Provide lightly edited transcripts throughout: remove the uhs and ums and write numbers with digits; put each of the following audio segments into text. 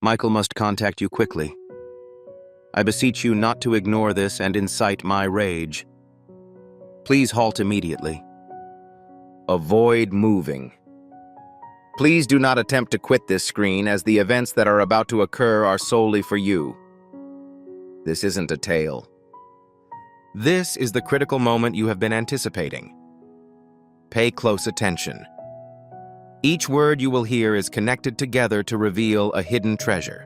Michael must contact you quickly. I beseech you not to ignore this and incite my rage. Please halt immediately. Avoid moving. Please do not attempt to quit this screen, as the events that are about to occur are solely for you. This isn't a tale. This is the critical moment you have been anticipating. Pay close attention. Each word you will hear is connected together to reveal a hidden treasure.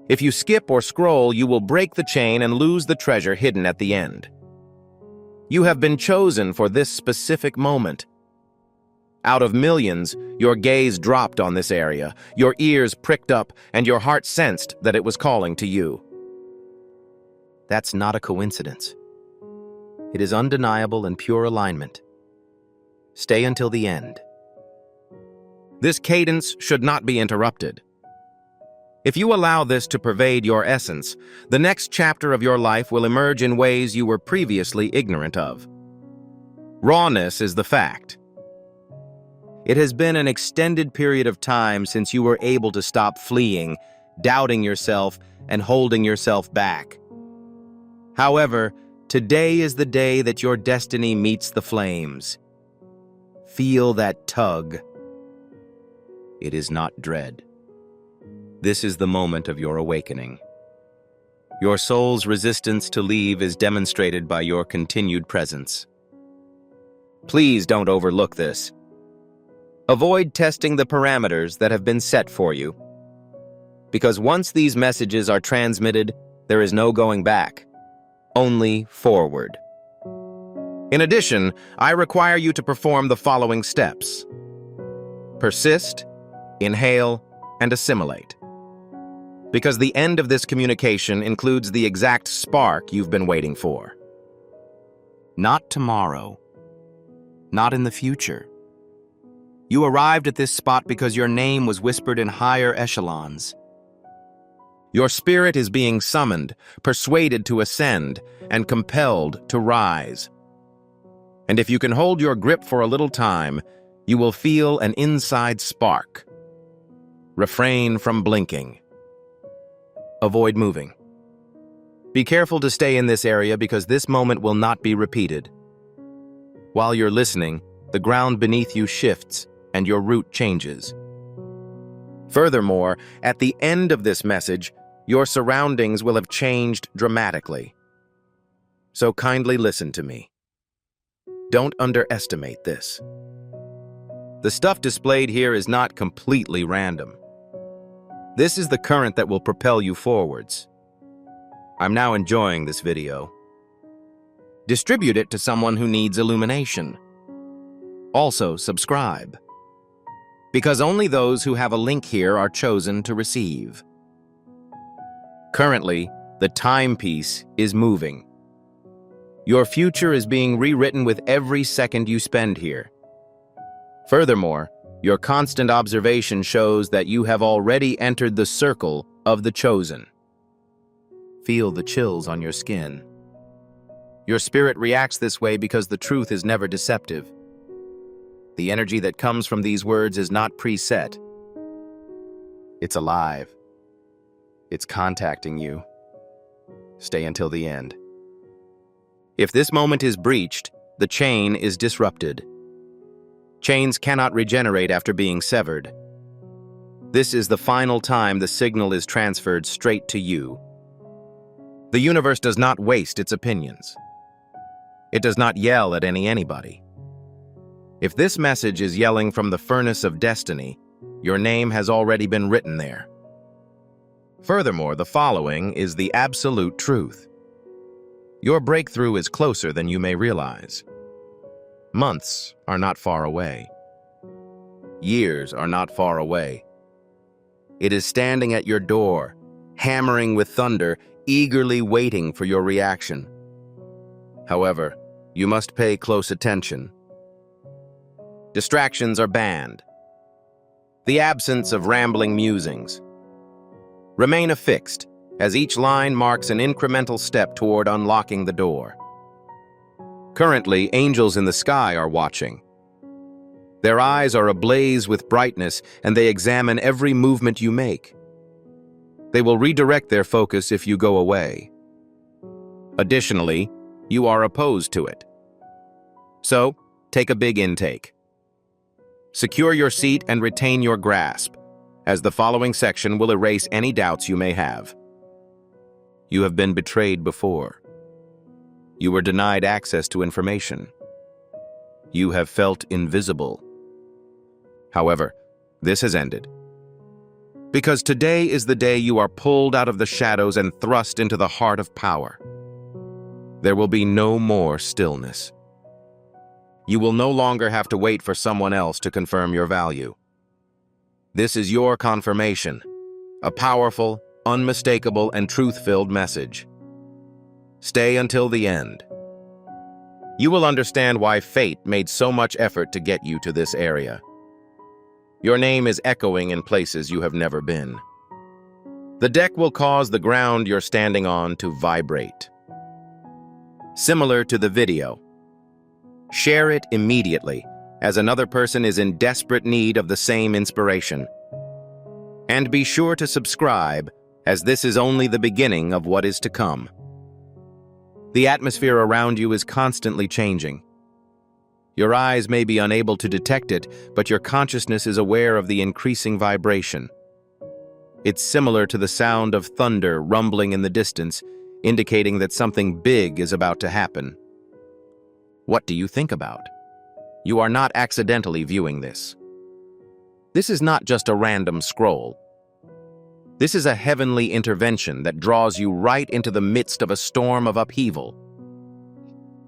If you skip or scroll, you will break the chain and lose the treasure hidden at the end. You have been chosen for this specific moment. Out of millions, your gaze dropped on this area, your ears pricked up, and your heart sensed that it was calling to you. That's not a coincidence. It is undeniable and pure alignment. Stay until the end. This cadence should not be interrupted. If you allow this to pervade your essence, the next chapter of your life will emerge in ways you were previously ignorant of. Rawness is the fact. It has been an extended period of time since you were able to stop fleeing, doubting yourself, and holding yourself back. However, today is the day that your destiny meets the flames. Feel that tug. It is not dread. This is the moment of your awakening. Your soul's resistance to leave is demonstrated by your continued presence. Please don't overlook this. Avoid testing the parameters that have been set for you. Because once these messages are transmitted, there is no going back, only forward. In addition, I require you to perform the following steps. Persist, inhale, and assimilate. Because the end of this communication includes the exact spark you've been waiting for. Not tomorrow. Not in the future. You arrived at this spot because your name was whispered in higher echelons. Your spirit is being summoned, persuaded to ascend, and compelled to rise. And if you can hold your grip for a little time, you will feel an inside spark. Refrain from blinking. Avoid moving. Be careful to stay in this area because this moment will not be repeated. While you're listening, the ground beneath you shifts and your route changes. Furthermore, at the end of this message, your surroundings will have changed dramatically. So kindly listen to me. Don't underestimate this. The stuff displayed here is not completely random. This is the current that will propel you forwards. I'm now enjoying this video. Distribute it to someone who needs illumination. Also, subscribe. Because only those who have a link here are chosen to receive. Currently, the timepiece is moving. Your future is being rewritten with every second you spend here. Furthermore, your constant observation shows that you have already entered the circle of the chosen. Feel the chills on your skin. Your spirit reacts this way because the truth is never deceptive. The energy that comes from these words is not preset. It's alive. It's contacting you. Stay until the end. If this moment is breached, the chain is disrupted. Chains cannot regenerate after being severed. This is the final time the signal is transferred straight to you. The universe does not waste its opinions. It does not yell at anybody. If this message is yelling from the furnace of destiny, your name has already been written there. Furthermore, the following is the absolute truth. Your breakthrough is closer than you may realize. Months are not far away. Years are not far away. It is standing at your door, hammering with thunder, eagerly waiting for your reaction. However, you must pay close attention. Distractions are banned. The absence of rambling musings. Remain affixed, as each line marks an incremental step toward unlocking the door. Currently, angels in the sky are watching. Their eyes are ablaze with brightness, and they examine every movement you make. They will redirect their focus if you go away. Additionally, you are opposed to it. So, take a big intake. Secure your seat and retain your grasp, as the following section will erase any doubts you may have. You have been betrayed before. You were denied access to information. You have felt invisible. However, this has ended. Because today is the day you are pulled out of the shadows and thrust into the heart of power. There will be no more stillness. You will no longer have to wait for someone else to confirm your value. This is your confirmation, a powerful, unmistakable, and truth-filled message. Stay until the end. You will understand why fate made so much effort to get you to this area. Your name is echoing in places you have never been. The deck will cause the ground you're standing on to vibrate. Similar to the video, share it immediately, as another person is in desperate need of the same inspiration. And be sure to subscribe, as this is only the beginning of what is to come. The atmosphere around you is constantly changing. Your eyes may be unable to detect it, but your consciousness is aware of the increasing vibration. It's similar to the sound of thunder rumbling in the distance, indicating that something big is about to happen. What do you think about? You are not accidentally viewing this. This is not just a random scroll. This is a heavenly intervention that draws you right into the midst of a storm of upheaval.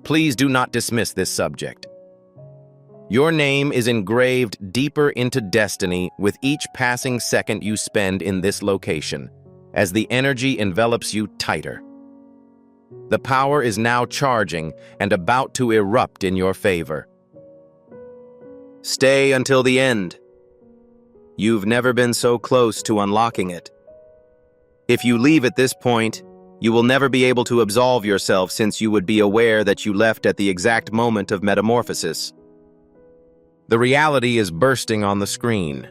Please do not dismiss this subject. Your name is engraved deeper into destiny with each passing second you spend in this location, as the energy envelops you tighter. The power is now charging and about to erupt in your favor. Stay until the end. You've never been so close to unlocking it. If you leave at this point, you will never be able to absolve yourself, since you would be aware that you left at the exact moment of metamorphosis. The reality is bursting on the screen.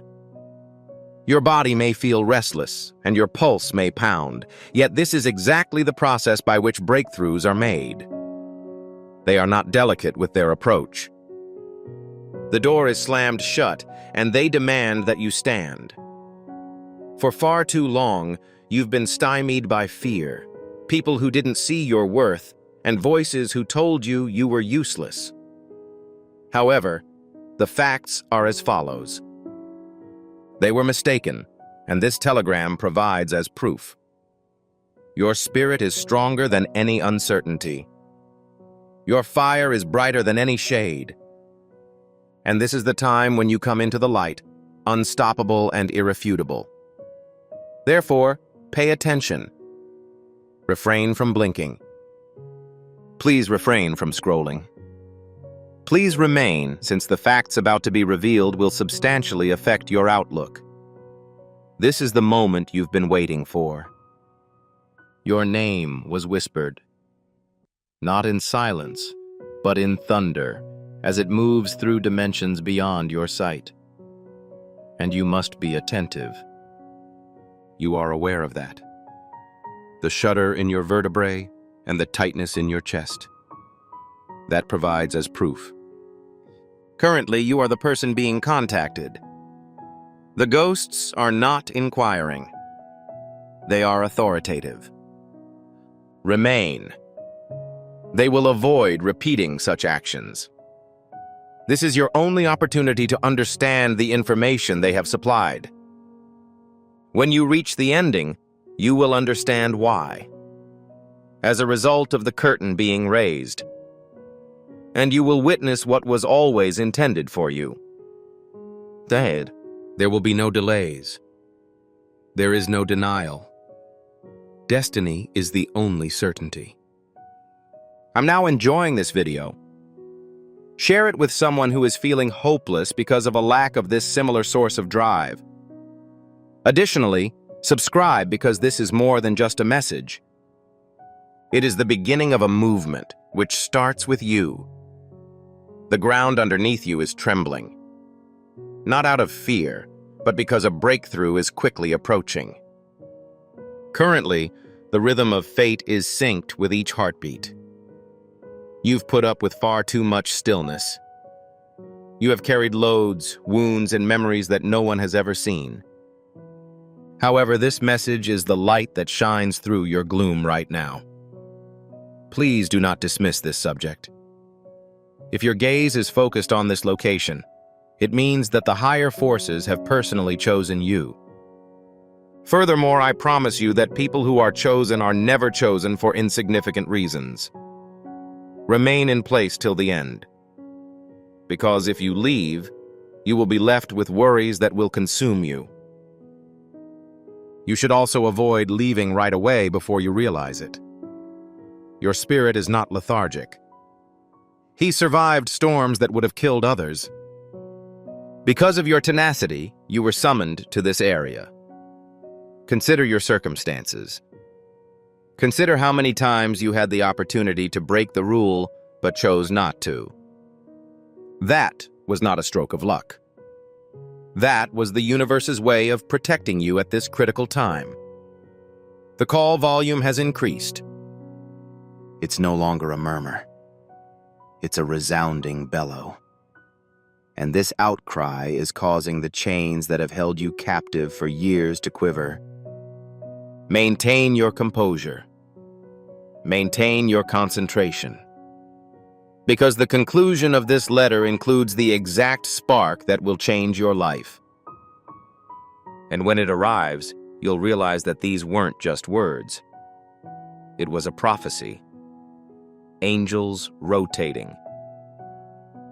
Your body may feel restless, and your pulse may pound, yet this is exactly the process by which breakthroughs are made. They are not delicate with their approach. The door is slammed shut, and they demand that you stand. For far too long, you've been stymied by fear, people who didn't see your worth, and voices who told you you were useless. However, the facts are as follows. They were mistaken, and this telegram provides as proof. Your spirit is stronger than any uncertainty. Your fire is brighter than any shade. And this is the time when you come into the light, unstoppable and irrefutable. Therefore, pay attention. Refrain from blinking. Please refrain from scrolling. Please remain, since the facts about to be revealed will substantially affect your outlook. This is the moment you've been waiting for. Your name was whispered, not in silence, but in thunder, as it moves through dimensions beyond your sight. And you must be attentive. You are aware of that. The shudder in your vertebrae and the tightness in your chest. That provides as proof. Currently, you are the person being contacted. The ghosts are not inquiring. They are authoritative. Remain. They will avoid repeating such actions. This is your only opportunity to understand the information they have supplied. When you reach the ending, you will understand why. As a result of the curtain being raised, and you will witness what was always intended for you. Dad, there will be no delays. There is no denial. Destiny is the only certainty. I'm now enjoying this video. Share it with someone who is feeling hopeless because of a lack of this similar source of drive. Additionally, subscribe, because this is more than just a message. It is the beginning of a movement which starts with you. The ground underneath you is trembling, not out of fear, but because a breakthrough is quickly approaching. Currently, the rhythm of fate is synced with each heartbeat. You've put up with far too much stillness. You have carried loads, wounds, and memories that no one has ever seen. However, this message is the light that shines through your gloom right now. Please do not dismiss this subject. If your gaze is focused on this location, it means that the higher forces have personally chosen you. Furthermore, I promise you that people who are chosen are never chosen for insignificant reasons. Remain in place till the end. Because if you leave, you will be left with worries that will consume you. You should also avoid leaving right away before you realize it. Your spirit is not lethargic. He survived storms that would have killed others. Because of your tenacity, you were summoned to this area. Consider your circumstances. Consider how many times you had the opportunity to break the rule but chose not to. That was not a stroke of luck. That was the universe's way of protecting you at this critical time. The call volume has increased. It's no longer a murmur. It's a resounding bellow. And this outcry is causing the chains that have held you captive for years to quiver. Maintain your composure. Maintain your concentration. Because the conclusion of this letter includes the exact spark that will change your life. And when it arrives, you'll realize that these weren't just words. It was a prophecy. Angels rotating.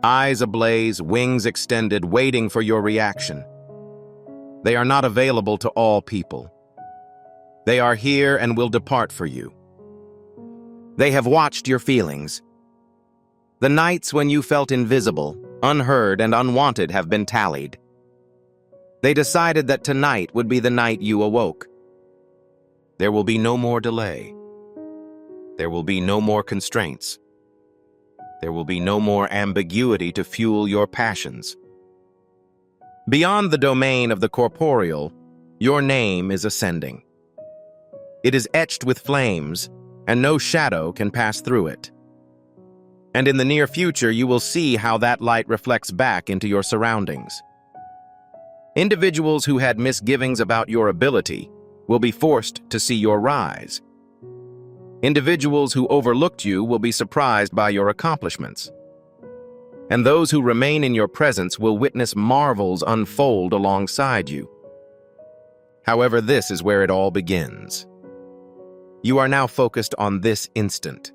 Eyes ablaze, wings extended, waiting for your reaction. They are not available to all people. They are here and will depart for you. They have watched your feelings. The nights when you felt invisible, unheard, and unwanted have been tallied. They decided that tonight would be the night you awoke. There will be no more delay. There will be no more constraints. There will be no more ambiguity to fuel your passions. Beyond the domain of the corporeal, your name is ascending. It is etched with flames, and no shadow can pass through it. And in the near future, you will see how that light reflects back into your surroundings. Individuals who had misgivings about your ability will be forced to see your rise. Individuals who overlooked you will be surprised by your accomplishments. And those who remain in your presence will witness marvels unfold alongside you. However, this is where it all begins. You are now focused on this instant.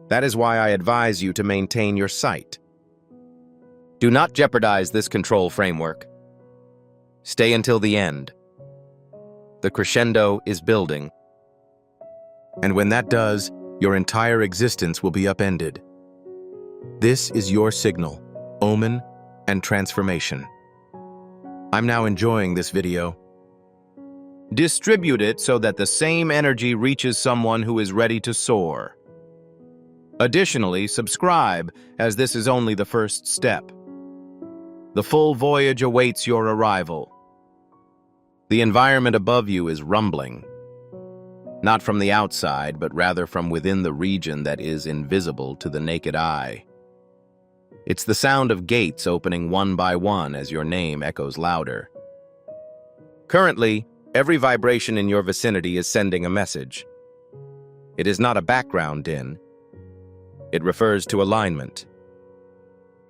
That is why I advise you to maintain your sight. Do not jeopardize this control framework. Stay until the end. The crescendo is building. And when that does, your entire existence will be upended. This is your signal, omen, and transformation. I'm now enjoying this video. Distribute it so that the same energy reaches someone who is ready to soar. Additionally, subscribe, as this is only the first step. The full voyage awaits your arrival. The environment above you is rumbling. Not from the outside, but rather from within the region that is invisible to the naked eye. It's the sound of gates opening one by one as your name echoes louder. Currently, every vibration in your vicinity is sending a message. It is not a background din. It refers to alignment.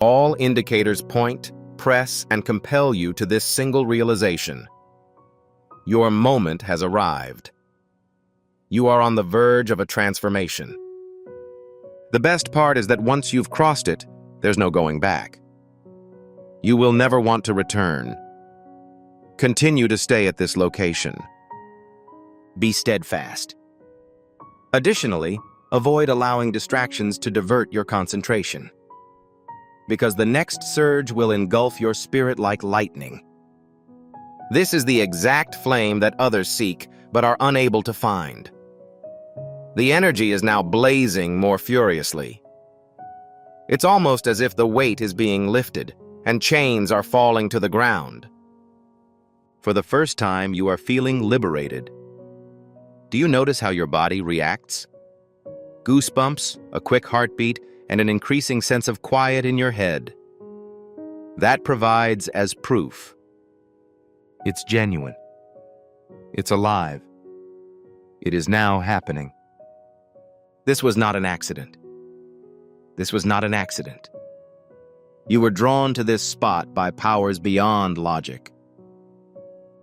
All indicators point, press, and compel you to this single realization. Your moment has arrived. You are on the verge of a transformation. The best part is that once you've crossed it, there's no going back. You will never want to return. Continue to stay at this location. Be steadfast. Additionally, avoid allowing distractions to divert your concentration, because the next surge will engulf your spirit like lightning. This is the exact flame that others seek but are unable to find. The energy is now blazing more furiously. It's almost as if the weight is being lifted and chains are falling to the ground. For the first time, you are feeling liberated. Do you notice how your body reacts? Goosebumps, a quick heartbeat, and an increasing sense of quiet in your head. That provides as proof. It's genuine. It's alive. It is now happening. This was not an accident. This was not an accident. You were drawn to this spot by powers beyond logic.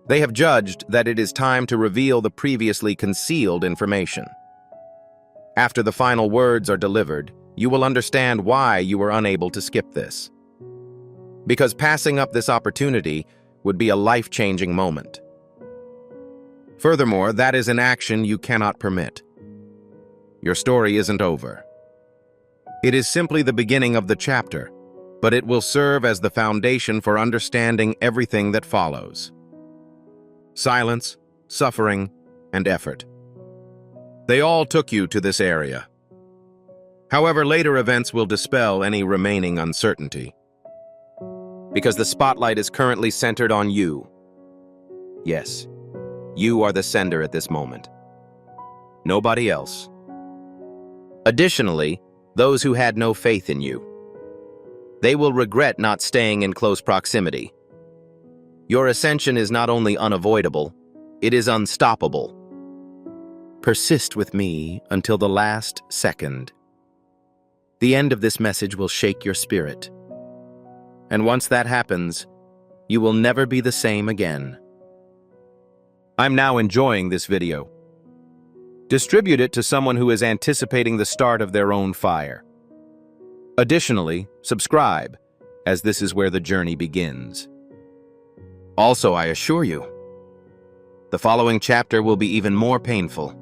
They have judged that it is time to reveal the previously concealed information. After the final words are delivered, you will understand why you were unable to skip this. Because passing up this opportunity would be a life-changing moment. Furthermore, that is an action you cannot permit. Your story isn't over. It is simply the beginning of the chapter, but it will serve as the foundation for understanding everything that follows. Silence, suffering, and effort. They all took you to this area. However, later events will dispel any remaining uncertainty. Because the spotlight is currently centered on you. Yes, you are the sender at this moment. Nobody else. Additionally, those who had no faith in you. They will regret not staying in close proximity. Your ascension is not only unavoidable, it is unstoppable. Persist with me until the last second. The end of this message will shake your spirit. And once that happens, you will never be the same again. I'm now enjoying this video. Distribute it to someone who is anticipating the start of their own fire. Additionally, subscribe, as this is where the journey begins. Also, I assure you, the following chapter will be even more painful.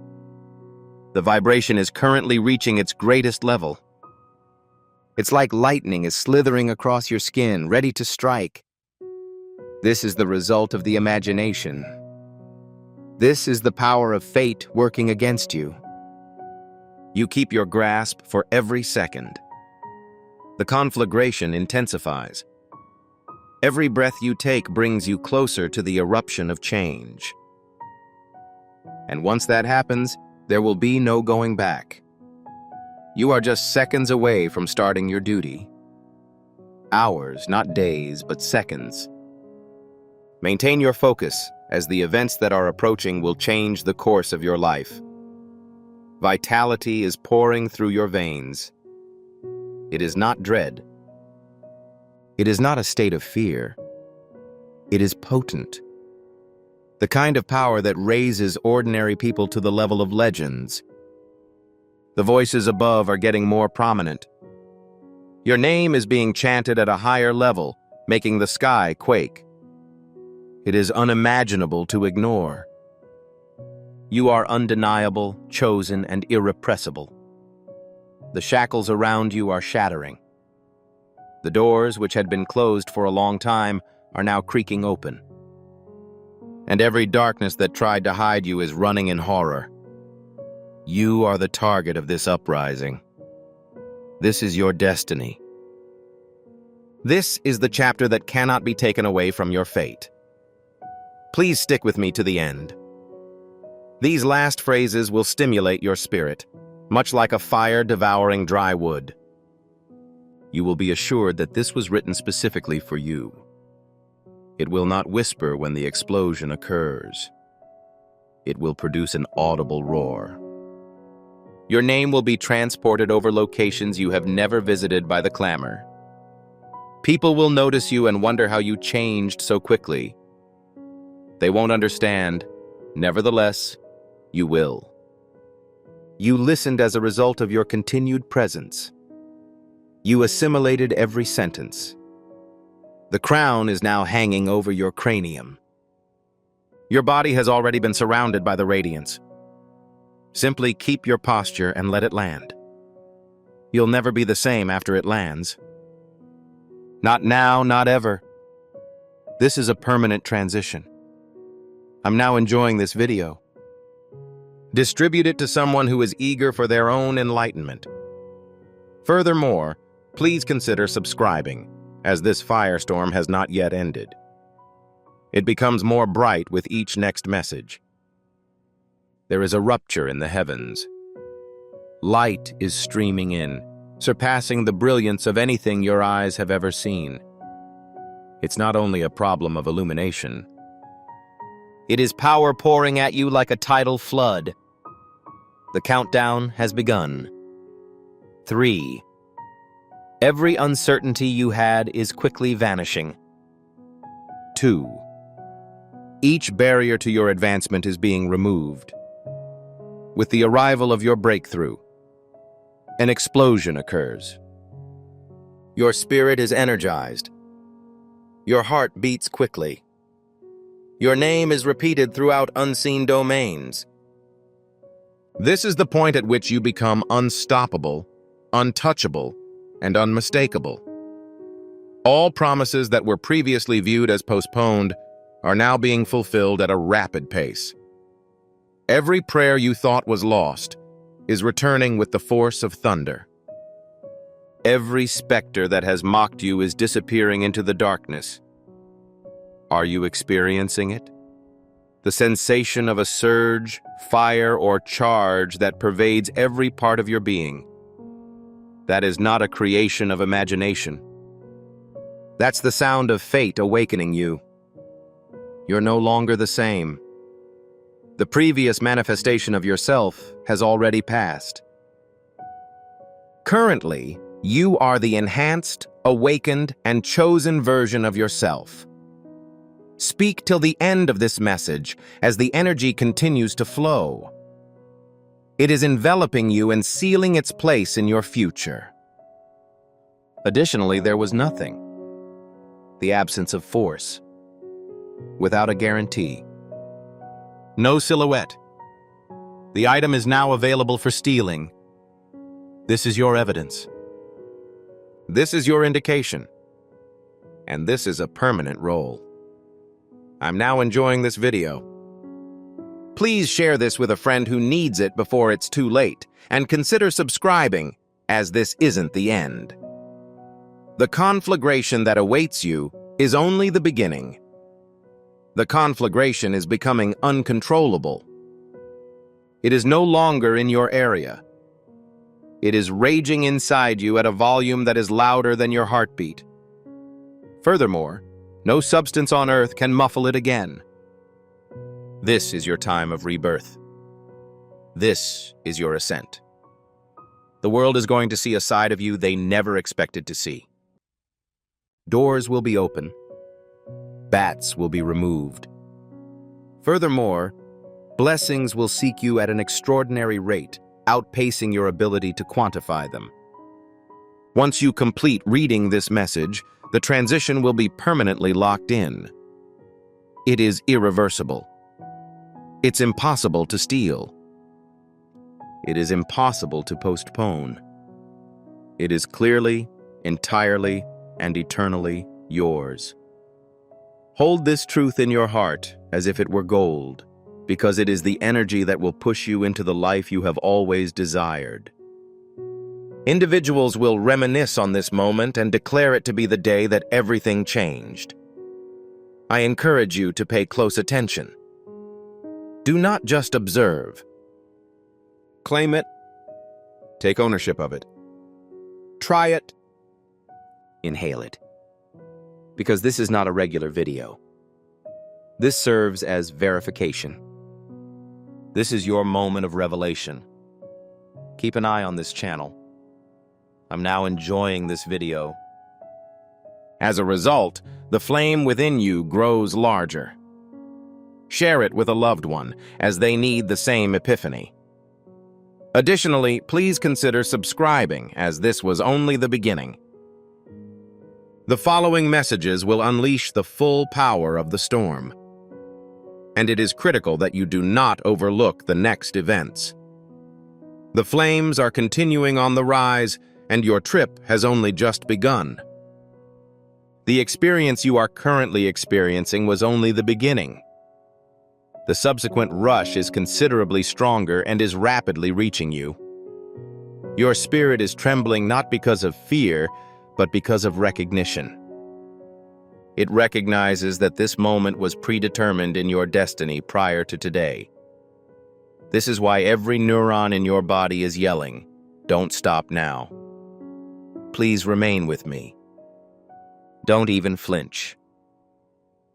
The vibration is currently reaching its greatest level. It's like lightning is slithering across your skin, ready to strike. This is the result of the imagination. This is the power of fate working against you. You keep your grasp for every second. The conflagration intensifies. Every breath you take brings you closer to the eruption of change. And once that happens, there will be no going back. You are just seconds away from starting your duty. Hours, not days, but seconds. Maintain your focus, as the events that are approaching will change the course of your life. Vitality is pouring through your veins. It is not dread. It is not a state of fear. It is potent. The kind of power that raises ordinary people to the level of legends. The voices above are getting more prominent. Your name is being chanted at a higher level, making the sky quake. It is unimaginable to ignore. You are undeniable, chosen, and irrepressible. The shackles around you are shattering. The doors, which had been closed for a long time, are now creaking open. And every darkness that tried to hide you is running in horror. You are the target of this uprising. This is your destiny. This is the chapter that cannot be taken away from your fate. Please stick with me to the end. These last phrases will stimulate your spirit, much like a fire devouring dry wood. You will be assured that this was written specifically for you. It will not whisper when the explosion occurs. It will produce an audible roar. Your name will be transported over locations you have never visited by the clamor. People will notice you and wonder how you changed so quickly. They won't understand. Nevertheless, you will. You listened as a result of your continued presence. You assimilated every sentence. The crown is now hanging over your cranium. Your body has already been surrounded by the radiance. Simply keep your posture and let it land. You'll never be the same after it lands. Not now, not ever. This is a permanent transition. I'm now enjoying this video. Distribute it to someone who is eager for their own enlightenment. Furthermore, please consider subscribing, as this firestorm has not yet ended. It becomes more bright with each next message. There is a rupture in the heavens. Light is streaming in, surpassing the brilliance of anything your eyes have ever seen. It's not only a problem of illumination. It is power pouring at you like a tidal flood. The countdown has begun. 3. Every uncertainty you had is quickly vanishing. 2. Each barrier to your advancement is being removed. With the arrival of your breakthrough, an explosion occurs. Your spirit is energized. Your heart beats quickly. Your name is repeated throughout unseen domains. This is the point at which you become unstoppable, untouchable, and unmistakable. All promises that were previously viewed as postponed are now being fulfilled at a rapid pace. Every prayer you thought was lost is returning with the force of thunder. Every specter that has mocked you is disappearing into the darkness. Are you experiencing it? The sensation of a surge, fire, or charge that pervades every part of your being. That is not a creation of imagination. That's the sound of fate awakening you. You're no longer the same. The previous manifestation of yourself has already passed. Currently, you are the enhanced, awakened, and chosen version of yourself. Speak till the end of this message as the energy continues to flow. It is enveloping you and sealing its place in your future. Additionally, there was nothing. The absence of force. Without a guarantee. No silhouette. The item is now available for stealing. This is your evidence. This is your indication. And this is a permanent role. I'm now enjoying this video. Please share this with a friend who needs it before it's too late, and consider subscribing, as this isn't the end. The conflagration that awaits you is only the beginning. The conflagration is becoming uncontrollable. It is no longer in your area. It is raging inside you at a volume that is louder than your heartbeat. Furthermore, no substance on earth can muffle it again. This is your time of rebirth. This is your ascent. The world is going to see a side of you they never expected to see. Doors will be open. Bats will be removed. Furthermore, blessings will seek you at an extraordinary rate, outpacing your ability to quantify them. Once you complete reading this message, the transition will be permanently locked in. It is irreversible. It's impossible to steal. It is impossible to postpone. It is clearly, entirely, and eternally yours. Hold this truth in your heart as if it were gold, because it is the energy that will push you into the life you have always desired. Individuals will reminisce on this moment and declare it to be the day that everything changed. I encourage you to pay close attention. Do not just observe. Claim it. Take ownership of it. Try it. Inhale it. Because this is not a regular video. This serves as verification. This is your moment of revelation. Keep an eye on this channel. I'm now enjoying this video. As a result, the flame within you grows larger. Share it with a loved one, as they need the same epiphany. Additionally, please consider subscribing, as this was only the beginning. The following messages will unleash the full power of the storm. And it is critical that you do not overlook the next events. The flames are continuing on the rise, and your trip has only just begun. The experience you are currently experiencing was only the beginning. The subsequent rush is considerably stronger and is rapidly reaching you. Your spirit is trembling not because of fear, but because of recognition. It recognizes that this moment was predetermined in your destiny prior to today. This is why every neuron in your body is yelling, "Don't stop now. Please remain with me. Don't even flinch."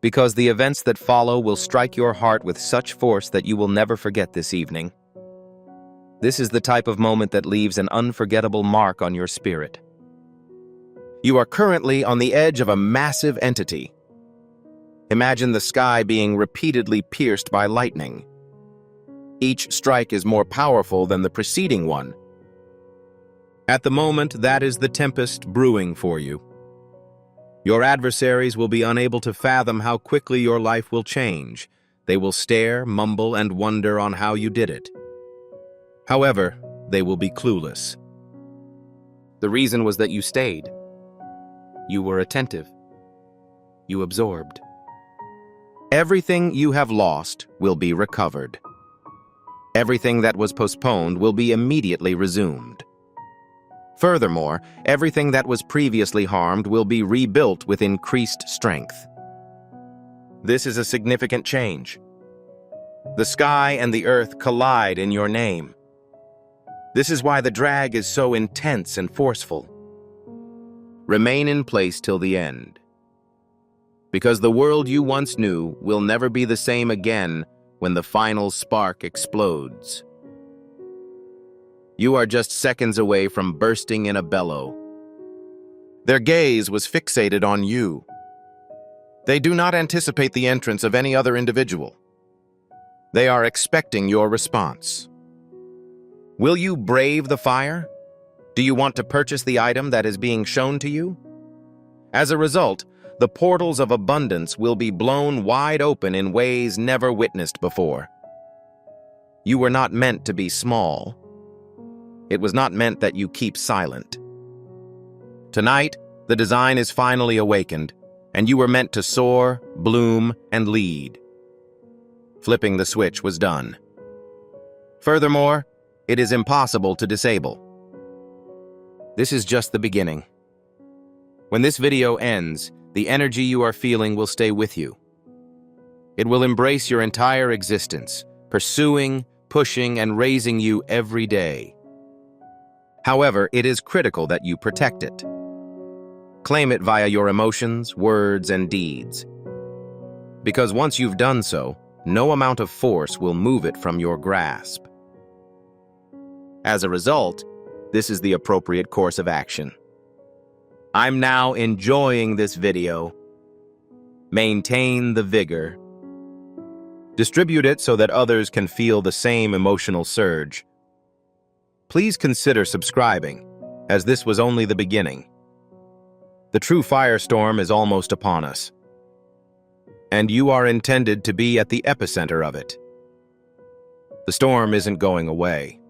Because the events that follow will strike your heart with such force that you will never forget this evening. This is the type of moment that leaves an unforgettable mark on your spirit. You are currently on the edge of a massive entity. Imagine the sky being repeatedly pierced by lightning. Each strike is more powerful than the preceding one. At the moment, that is the tempest brewing for you. Your adversaries will be unable to fathom how quickly your life will change. They will stare, mumble, and wonder on how you did it. However, they will be clueless. The reason was that you stayed. You were attentive. You absorbed. Everything you have lost will be recovered. Everything that was postponed will be immediately resumed. Furthermore, everything that was previously harmed will be rebuilt with increased strength. This is a significant change. The sky and the earth collide in your name. This is why the drag is so intense and forceful. Remain in place till the end. Because the world you once knew will never be the same again when the final spark explodes. You are just seconds away from bursting in a bellow. Their gaze was fixated on you. They do not anticipate the entrance of any other individual. They are expecting your response. Will you brave the fire? Do you want to purchase the item that is being shown to you? As a result, the portals of abundance will be blown wide open in ways never witnessed before. You were not meant to be small. It was not meant that you keep silent. Tonight, the design is finally awakened, and you were meant to soar, bloom, and lead. Flipping the switch was done. Furthermore, it is impossible to disable. This is just the beginning. When this video ends, the energy you are feeling will stay with you. It will embrace your entire existence, pursuing, pushing, and raising you every day. However, it is critical that you protect it. Claim it via your emotions, words, and deeds. Because once you've done so, no amount of force will move it from your grasp. As a result, this is the appropriate course of action. I'm now enjoying this video. Maintain the vigor. Distribute it so that others can feel the same emotional surge. Please consider subscribing, as this was only the beginning. The true firestorm is almost upon us, and you are intended to be at the epicenter of it. The storm isn't going away.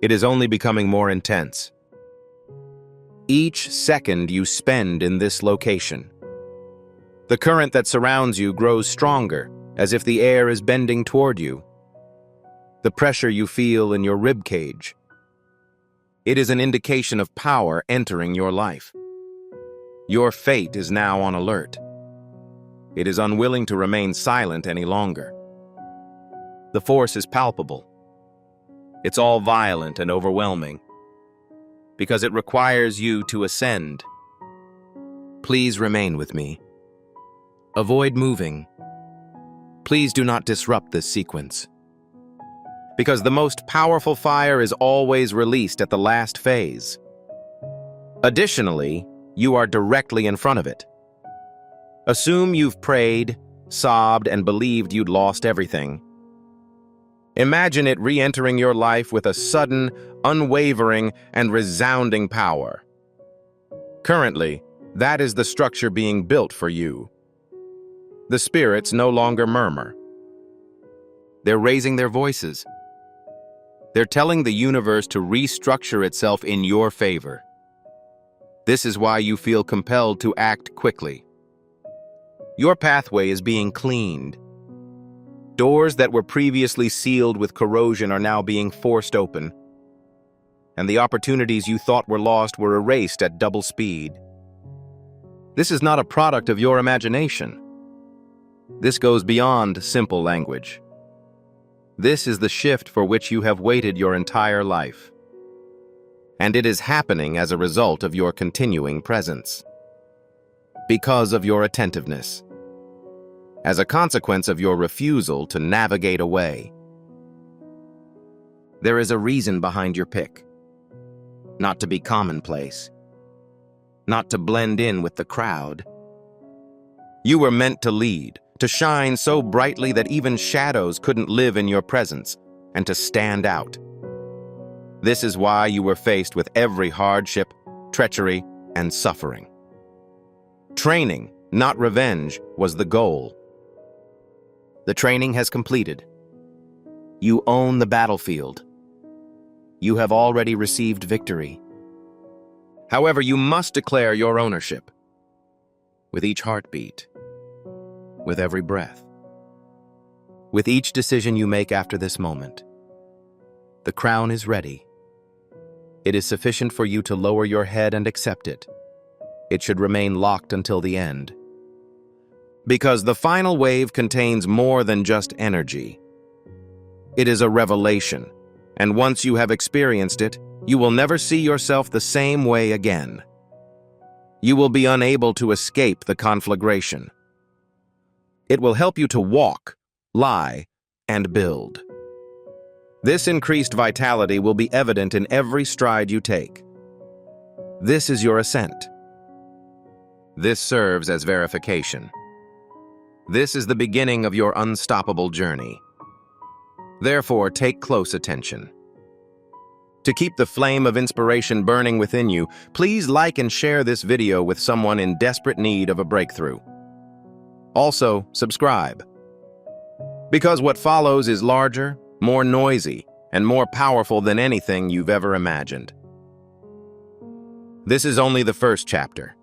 It is only becoming more intense. Each second you spend in this location, the current that surrounds you grows stronger, as if the air is bending toward you. The pressure you feel in your rib cage. It is an indication of power entering your life. Your fate is now on alert. It is unwilling to remain silent any longer. The force is palpable. It's all violent and overwhelming, because it requires you to ascend. Please remain with me. Avoid moving. Please do not disrupt this sequence. Because the most powerful fire is always released at the last phase. Additionally, you are directly in front of it. Assume you've prayed, sobbed, and believed you'd lost everything. Imagine it re-entering your life with a sudden, unwavering, and resounding power. Currently, that is the structure being built for you. The spirits no longer murmur. They're raising their voices. They're telling the universe to restructure itself in your favor. This is why you feel compelled to act quickly. Your pathway is being cleaned. Doors that were previously sealed with corrosion are now being forced open, and the opportunities you thought were lost were erased at double speed. This is not a product of your imagination. This goes beyond simple language. This is the shift for which you have waited your entire life. And it is happening as a result of your continuing presence. Because of your attentiveness. As a consequence of your refusal to navigate away. There is a reason behind your pick. Not to be commonplace. Not to blend in with the crowd. You were meant to lead, to shine so brightly that even shadows couldn't live in your presence, and to stand out. This is why you were faced with every hardship, treachery, and suffering. Training, not revenge, was the goal. The training has completed. You own the battlefield. You have already received victory. However, you must declare your ownership. With each heartbeat. With every breath. With each decision you make after this moment. The crown is ready. It is sufficient for you to lower your head and accept it. It should remain locked until the end. Because the final wave contains more than just energy. It is a revelation, and once you have experienced it, you will never see yourself the same way again. You will be unable to escape the conflagration. It will help you to walk, lie, and build. This increased vitality will be evident in every stride you take. This is your ascent. This serves as verification. This is the beginning of your unstoppable journey. Therefore, take close attention. To keep the flame of inspiration burning within you, please like and share this video with someone in desperate need of a breakthrough. Also, subscribe. Because what follows is larger, more noisy, and more powerful than anything you've ever imagined. This is only the first chapter.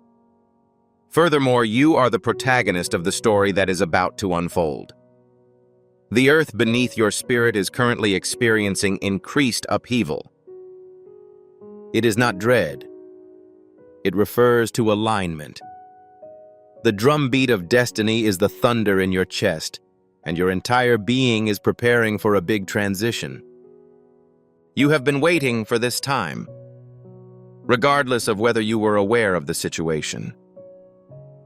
Furthermore, you are the protagonist of the story that is about to unfold. The earth beneath your spirit is currently experiencing increased upheaval. It is not dread. It refers to alignment. The drumbeat of destiny is the thunder in your chest, and your entire being is preparing for a big transition. You have been waiting for this time, regardless of whether you were aware of the situation.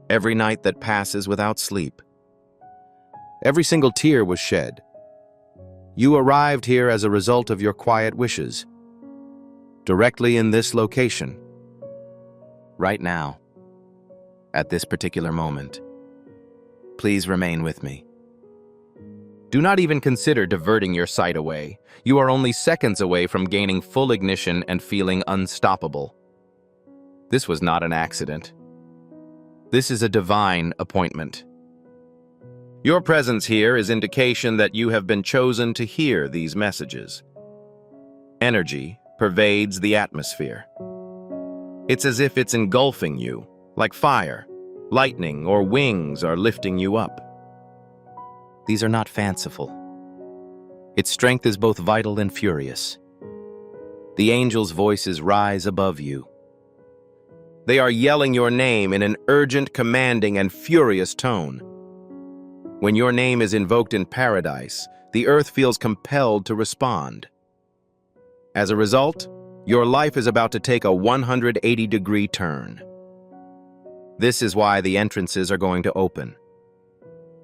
Every night that passes without sleep. Every single tear was shed. You arrived here as a result of your quiet wishes. Directly in this location. Right now. At this particular moment. Please remain with me. Do not even consider diverting your sight away. You are only seconds away from gaining full ignition and feeling unstoppable. This was not an accident. This is a divine appointment. Your presence here is indication that you have been chosen to hear these messages. Energy pervades the atmosphere. It's as if it's engulfing you, like fire, lightning, or wings are lifting you up. These are not fanciful. Its strength is both vital and furious. The angels' voices rise above you. They are yelling your name in an urgent, commanding, and furious tone. When your name is invoked in paradise, the earth feels compelled to respond. As a result, your life is about to take a 180-degree turn. This is why the entrances are going to open.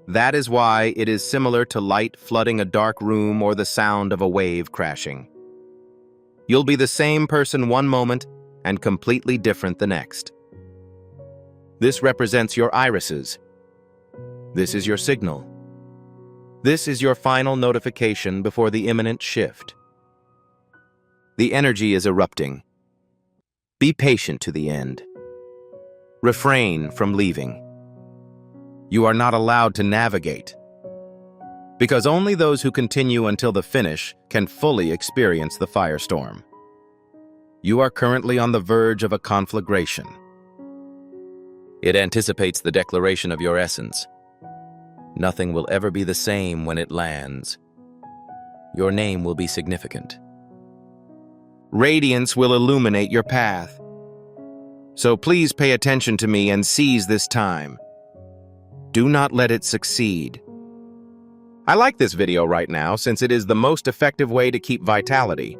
That is why it is similar to light flooding a dark room or the sound of a wave crashing. You'll be the same person one moment and completely different the next. This represents your irises. This is your signal. This is your final notification before the imminent shift. The energy is erupting. Be patient to the end. Refrain from leaving. You are not allowed to navigate. Because only those who continue until the finish can fully experience the firestorm. You are currently on the verge of a conflagration. It anticipates the declaration of your essence. Nothing will ever be the same when it lands. Your name will be significant. Radiance will illuminate your path. So please pay attention to me and seize this time. Do not let it succeed. I like this video right now since it is the most effective way to keep vitality.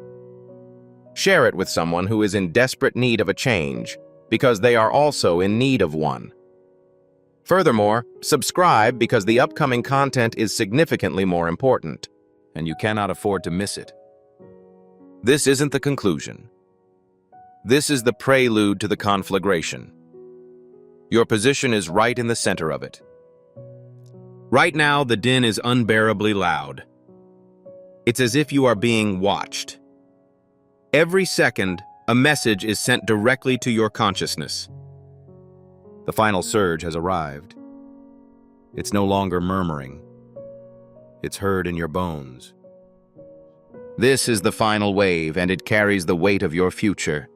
Share it with someone who is in desperate need of a change, because they are also in need of one. Furthermore, subscribe because the upcoming content is significantly more important, and you cannot afford to miss it. This isn't the conclusion. This is the prelude to the conflagration. Your position is right in the center of it. Right now, the din is unbearably loud. It's as if you are being watched. Every second, a message is sent directly to your consciousness. The final surge has arrived. It's no longer murmuring. It's heard in your bones. This is the final wave, and it carries the weight of your future.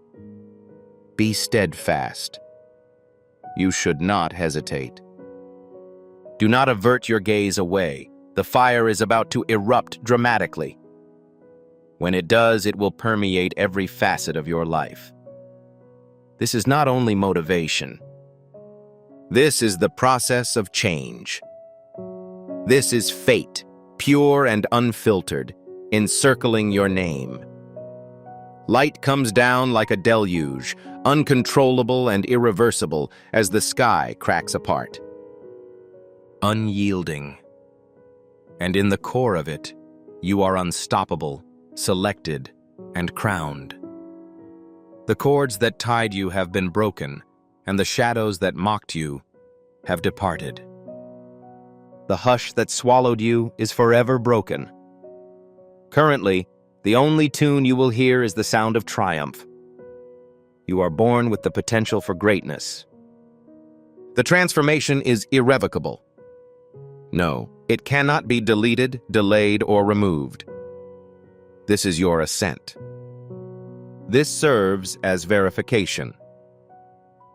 Be steadfast. You should not hesitate. Do not avert your gaze away. The fire is about to erupt dramatically. When it does, it will permeate every facet of your life. This is not only motivation. This is the process of change. This is fate, pure and unfiltered, encircling your name. Light comes down like a deluge, uncontrollable and irreversible as the sky cracks apart. Unyielding. And in the core of it, you are unstoppable, selected, and crowned. The cords that tied you have been broken, and the shadows that mocked you have departed. The hush that swallowed you is forever broken. Currently, the only tune you will hear is the sound of triumph. You are born with the potential for greatness. The transformation is irrevocable. No, it cannot be deleted, delayed, or removed. This is your ascent. This serves as verification.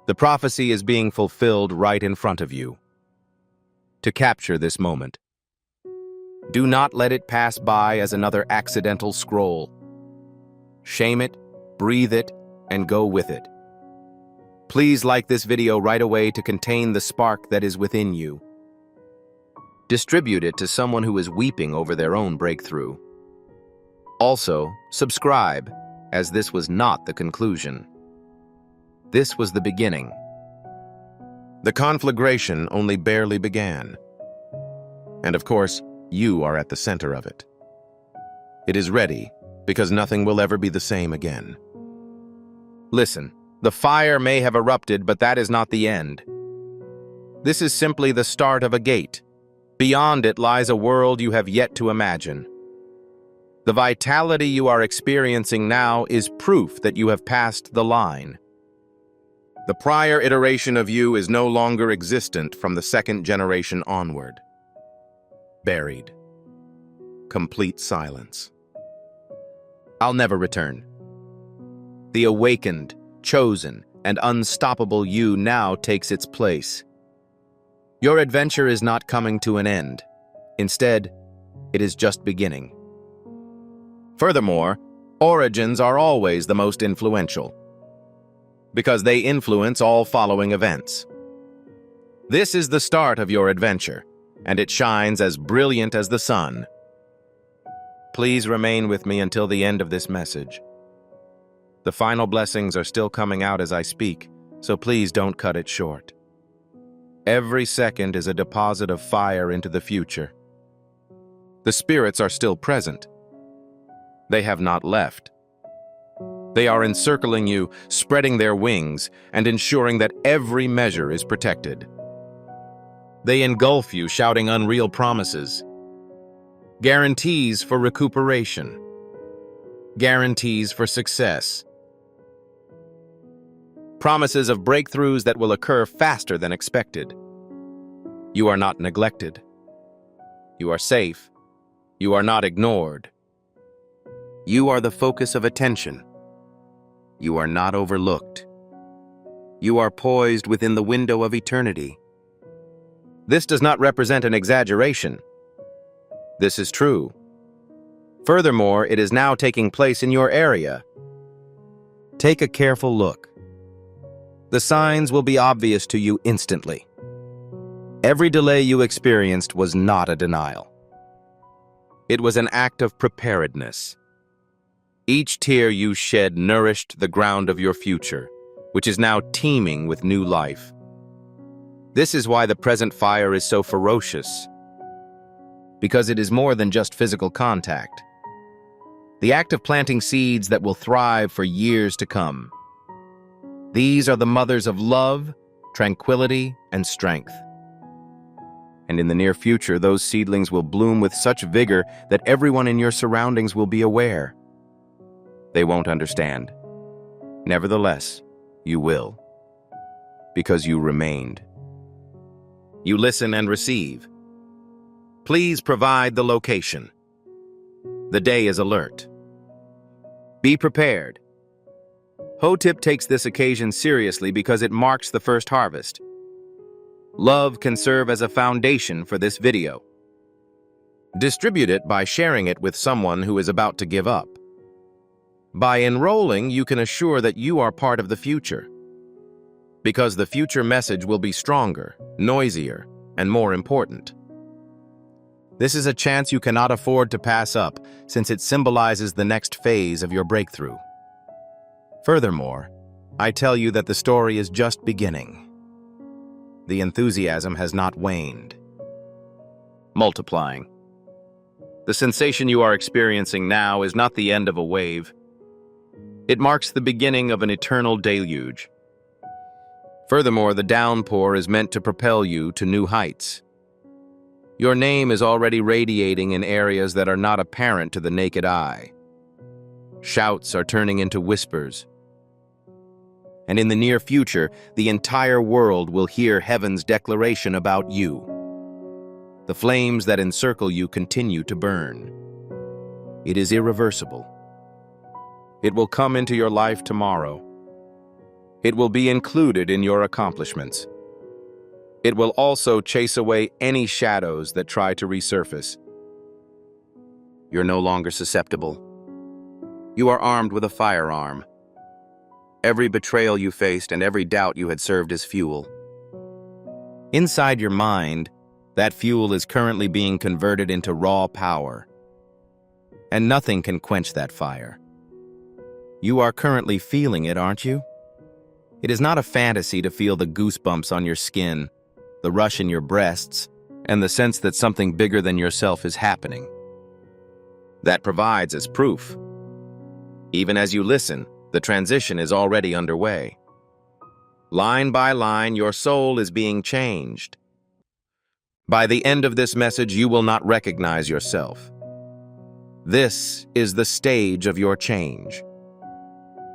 The prophecy is being fulfilled right in front of you. To capture this moment, do not let it pass by as another accidental scroll. Shame it, breathe it, and go with it. Please like this video right away to contain the spark that is within you. Distribute it to someone who is weeping over their own breakthrough. Also, subscribe, as this was not the conclusion. This was the beginning. The conflagration only barely began. And of course, you are at the center of it. It is ready, because nothing will ever be the same again. Listen, the fire may have erupted, but that is not the end. This is simply the start of a gate. Beyond it lies a world you have yet to imagine. The vitality you are experiencing now is proof that you have passed the line. The prior iteration of you is no longer existent from the second generation onward. Buried. Complete silence. I'll never return. The awakened, chosen, and unstoppable you now takes its place. Your adventure is not coming to an end. Instead, it is just beginning. Furthermore, origins are always the most influential, because they influence all following events. This is the start of your adventure, and it shines as brilliant as the sun. Please remain with me until the end of this message. The final blessings are still coming out as I speak, so please don't cut it short. Every second is a deposit of fire into the future. The spirits are still present. They have not left. They are encircling you, spreading their wings, and ensuring that every measure is protected. They engulf you, shouting unreal promises. Guarantees for recuperation. Guarantees for success. Promises of breakthroughs that will occur faster than expected. You are not neglected. You are safe. You are not ignored. You are the focus of attention. You are not overlooked. You are poised within the window of eternity. This does not represent an exaggeration. This is true. Furthermore, it is now taking place in your area. Take a careful look. The signs will be obvious to you instantly. Every delay you experienced was not a denial. It was an act of preparedness. Each tear you shed nourished the ground of your future, which is now teeming with new life. This is why the present fire is so ferocious, because it is more than just physical contact. The act of planting seeds that will thrive for years to come. These are the mothers of love, tranquility, and strength. And in the near future, those seedlings will bloom with such vigor that everyone in your surroundings will be aware. They won't understand. Nevertheless, you will, because you remained. You listen and receive. Please provide the location. The day is alert. Be prepared. Hotep takes this occasion seriously because it marks the first harvest. Love can serve as a foundation for this video. Distribute it by sharing it with someone who is about to give up. By enrolling, you can assure that you are part of the future, because the future message will be stronger, noisier, and more important. This is a chance you cannot afford to pass up, since it symbolizes the next phase of your breakthrough. Furthermore, I tell you that the story is just beginning. The enthusiasm has not waned. Multiplying. The sensation you are experiencing now is not the end of a wave. It marks the beginning of an eternal deluge. Furthermore, the downpour is meant to propel you to new heights. Your name is already radiating in areas that are not apparent to the naked eye. Shouts are turning into whispers. And in the near future, the entire world will hear heaven's declaration about you. The flames that encircle you continue to burn. It is irreversible. It will come into your life tomorrow. It will be included in your accomplishments. It will also chase away any shadows that try to resurface. You're no longer susceptible. You are armed with a firearm. Every betrayal you faced and every doubt you had served as fuel. Inside your mind, that fuel is currently being converted into raw power. And nothing can quench that fire. You are currently feeling it, aren't you? It is not a fantasy to feel the goosebumps on your skin, the rush in your breasts, and the sense that something bigger than yourself is happening. That provides as proof. Even as you listen, the transition is already underway. Line by line, your soul is being changed. By the end of this message, you will not recognize yourself. This is the stage of your change.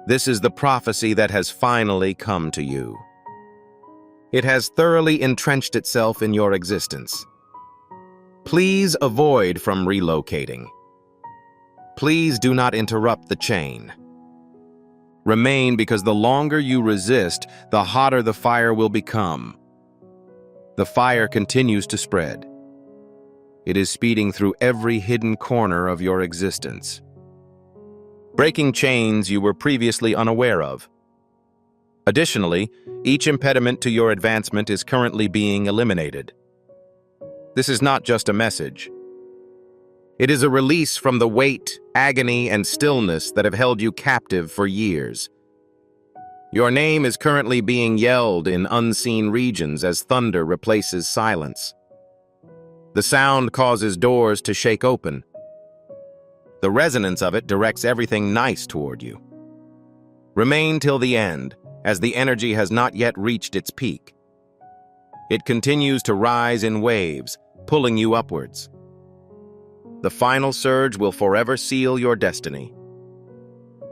This is the prophecy that has finally come to you. It has thoroughly entrenched itself in your existence. Please avoid from relocating. Please do not interrupt the chain. Remain, because the longer you resist, the hotter the fire will become. The fire continues to spread. It is speeding through every hidden corner of your existence, breaking chains you were previously unaware of. Additionally, each impediment to your advancement is currently being eliminated. This is not just a message. It is a release from the weight, agony, and stillness that have held you captive for years. Your name is currently being yelled in unseen regions as thunder replaces silence. The sound causes doors to shake open. The resonance of it directs everything nice toward you. Remain till the end, as the energy has not yet reached its peak. It continues to rise in waves, pulling you upwards. The final surge will forever seal your destiny.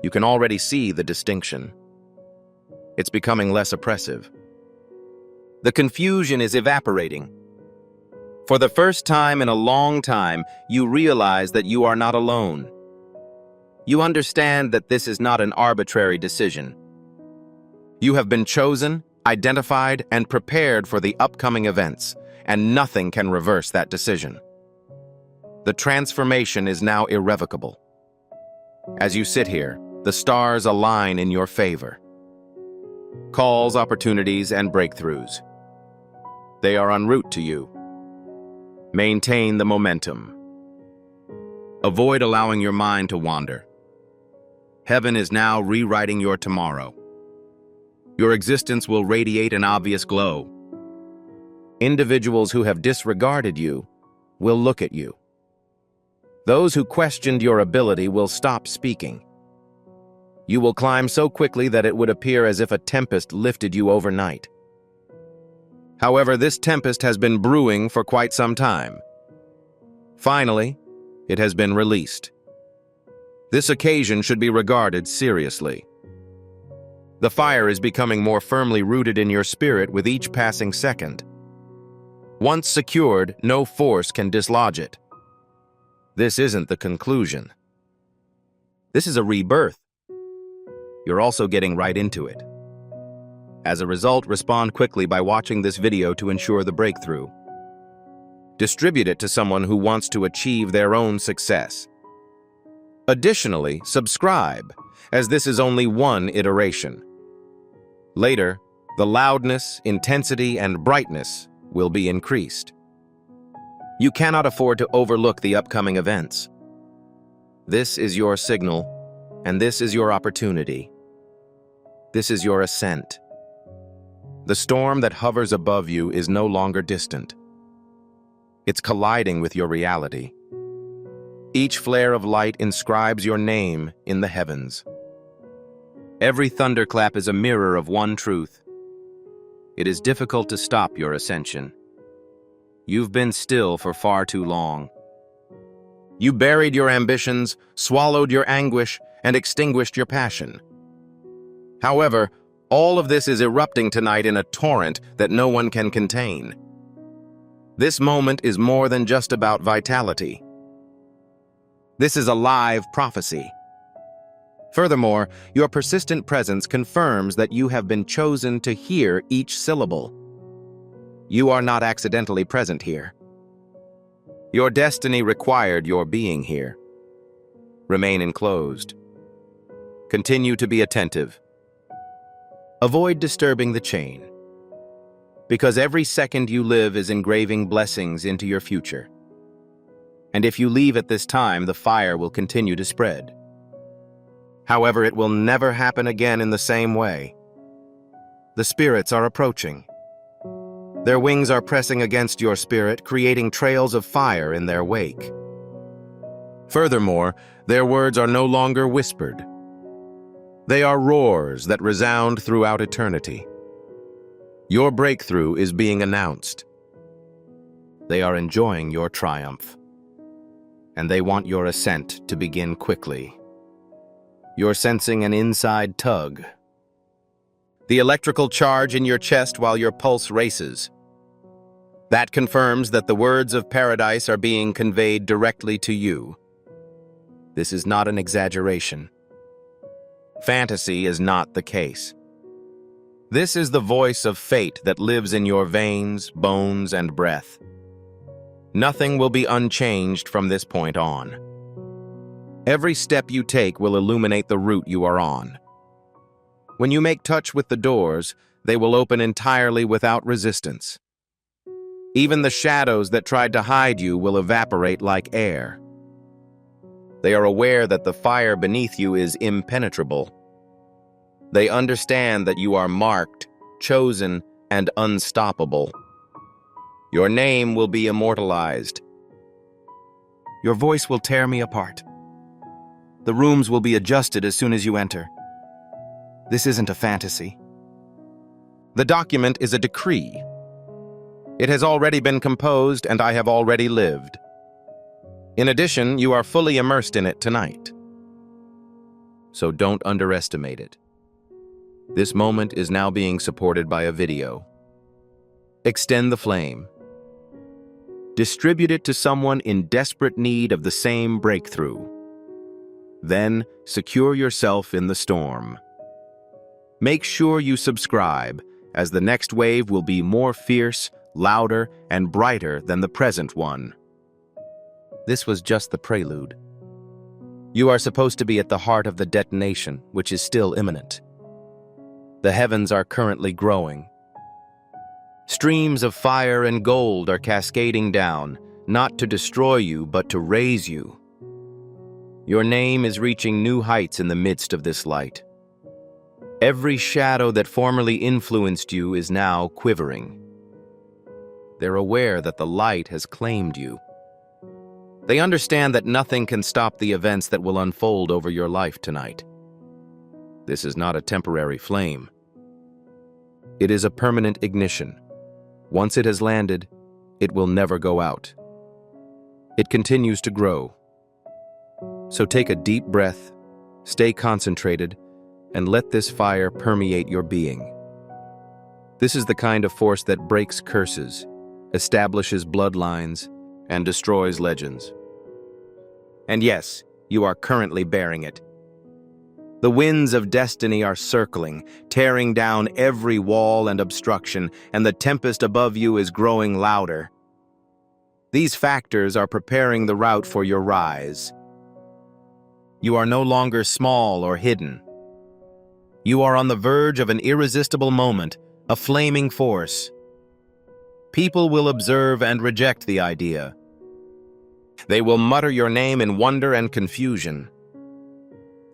You can already see the distinction. It's becoming less oppressive. The confusion is evaporating. For the first time in a long time, you realize that you are not alone. You understand that this is not an arbitrary decision. You have been chosen, identified, and prepared for the upcoming events, and nothing can reverse that decision. The transformation is now irrevocable. As you sit here, the stars align in your favor. Calls, opportunities, and breakthroughs. They are en route to you. Maintain the momentum. Avoid allowing your mind to wander. Heaven is now rewriting your tomorrow. Your existence will radiate an obvious glow. Individuals who have disregarded you will look at you. Those who questioned your ability will stop speaking. You will climb so quickly that it would appear as if a tempest lifted you overnight. However, this tempest has been brewing for quite some time. Finally, it has been released. This occasion should be regarded seriously. The fire is becoming more firmly rooted in your spirit with each passing second. Once secured, no force can dislodge it. This isn't the conclusion. This is a rebirth. You're also getting right into it. As a result, respond quickly by watching this video to ensure the breakthrough. Distribute it to someone who wants to achieve their own success. Additionally, subscribe, as this is only one iteration. Later, the loudness, intensity, and brightness will be increased. You cannot afford to overlook the upcoming events. This is your signal, and this is your opportunity. This is your ascent. The storm that hovers above you is no longer distant. It's colliding with your reality. Each flare of light inscribes your name in the heavens. Every thunderclap is a mirror of one truth. It is difficult to stop your ascension. You've been still for far too long. You buried your ambitions, swallowed your anguish, and extinguished your passion. However, all of this is erupting tonight in a torrent that no one can contain. This moment is more than just about vitality. This is a live prophecy. Furthermore, your persistent presence confirms that you have been chosen to hear each syllable. You are not accidentally present here. Your destiny required your being here. Remain enclosed. Continue to be attentive. Avoid disturbing the chain, because every second you live is engraving blessings into your future. And if you leave at this time, the fire will continue to spread. However, it will never happen again in the same way. The spirits are approaching. Their wings are pressing against your spirit, creating trails of fire in their wake. Furthermore, their words are no longer whispered. They are roars that resound throughout eternity. Your breakthrough is being announced. They are enjoying your triumph, and they want your ascent to begin quickly. You're sensing an inside tug. The electrical charge in your chest while your pulse races. That confirms that the words of paradise are being conveyed directly to you. This is not an exaggeration. Fantasy is not the case. This is the voice of fate that lives in your veins, bones, and breath. Nothing will be unchanged from this point on. Every step you take will illuminate the route you are on. When you make touch with the doors, they will open entirely without resistance. Even the shadows that tried to hide you will evaporate like air. They are aware that the fire beneath you is impenetrable. They understand that you are marked, chosen, and unstoppable. Your name will be immortalized. Your voice will tear me apart. The rooms will be adjusted as soon as you enter. This isn't a fantasy. The document is a decree. It has already been composed, and I have already lived. In addition, you are fully immersed in it tonight. So don't underestimate it. This moment is now being supported by a video. Extend the flame. Distribute it to someone in desperate need of the same breakthrough. Then, secure yourself in the storm. Make sure you subscribe, as the next wave will be more fierce, louder, and brighter than the present one. This was just the prelude. You are supposed to be at the heart of the detonation, which is still imminent. The heavens are currently growing. Streams of fire and gold are cascading down, not to destroy you, but to raise you. Your name is reaching new heights in the midst of this light. Every shadow that formerly influenced you is now quivering. They're aware that the light has claimed you. They understand that nothing can stop the events that will unfold over your life tonight. This is not a temporary flame. It is a permanent ignition. Once it has landed, it will never go out. It continues to grow. So take a deep breath, stay concentrated, and let this fire permeate your being. This is the kind of force that breaks curses, establishes bloodlines, and destroys legends. And yes, you are currently bearing it. The winds of destiny are circling, tearing down every wall and obstruction, and the tempest above you is growing louder. These factors are preparing the route for your rise. You are no longer small or hidden. You are on the verge of an irresistible moment, a flaming force. People will observe and reject the idea. They will mutter your name in wonder and confusion.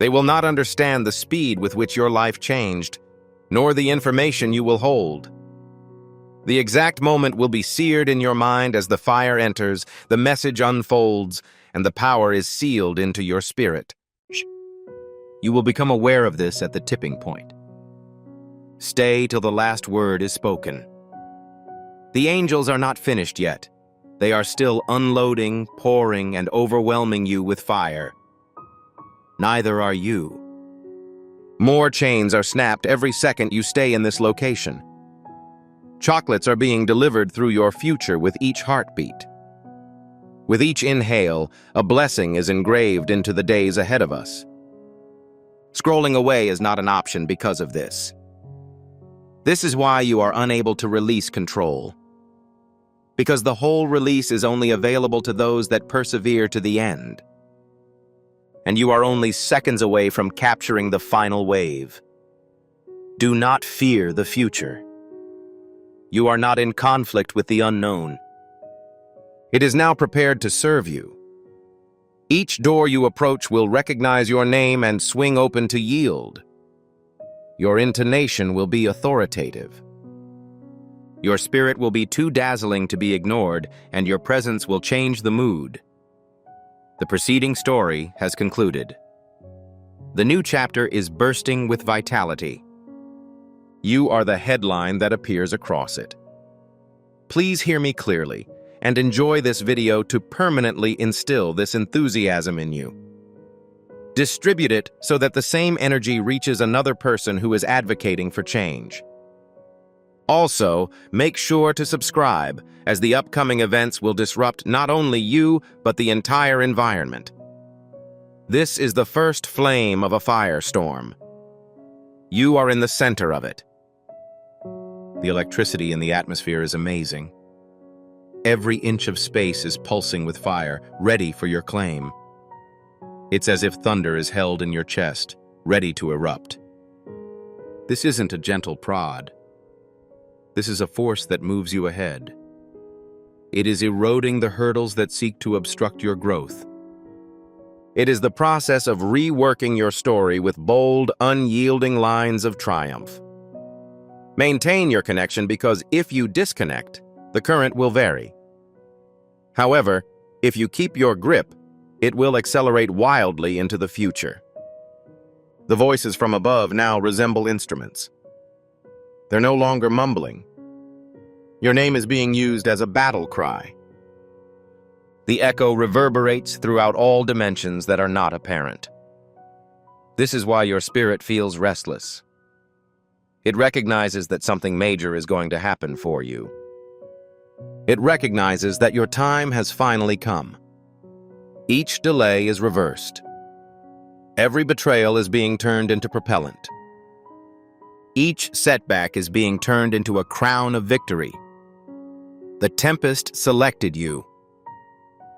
They will not understand the speed with which your life changed, nor the information you will hold. The exact moment will be seared in your mind as the fire enters, the message unfolds, and the power is sealed into your spirit. You will become aware of this at the tipping point. Stay till the last word is spoken. The angels are not finished yet. They are still unloading, pouring, and overwhelming you with fire. Neither are you. More chains are snapped every second you stay in this location. Chocolates are being delivered through your future with each heartbeat. With each inhale, a blessing is engraved into the days ahead of us. Scrolling away is not an option because of this. This is why you are unable to release control. Because the whole release is only available to those that persevere to the end. And you are only seconds away from capturing the final wave. Do not fear the future. You are not in conflict with the unknown. It is now prepared to serve you. Each door you approach will recognize your name and swing open to yield. Your intonation will be authoritative. Your spirit will be too dazzling to be ignored, and your presence will change the mood. The preceding story has concluded. The new chapter is bursting with vitality. You are the headline that appears across it. Please hear me clearly and enjoy this video to permanently instill this enthusiasm in you. Distribute it so that the same energy reaches another person who is advocating for change. Also, make sure to subscribe, as the upcoming events will disrupt not only you, but the entire environment. This is the first flame of a firestorm. You are in the center of it. The electricity in the atmosphere is amazing. Every inch of space is pulsing with fire, ready for your claim. It's as if thunder is held in your chest, ready to erupt. This isn't a gentle prod. This is a force that moves you ahead. It is eroding the hurdles that seek to obstruct your growth. It is the process of reworking your story with bold, unyielding lines of triumph. Maintain your connection, because if you disconnect, the current will vary. However, if you keep your grip, it will accelerate wildly into the future. The voices from above now resemble instruments. They're no longer mumbling. Your name is being used as a battle cry. The echo reverberates throughout all dimensions that are not apparent. This is why your spirit feels restless. It recognizes that something major is going to happen for you. It recognizes that your time has finally come. Each delay is reversed. Every betrayal is being turned into propellant. Each setback is being turned into a crown of victory. The tempest selected you.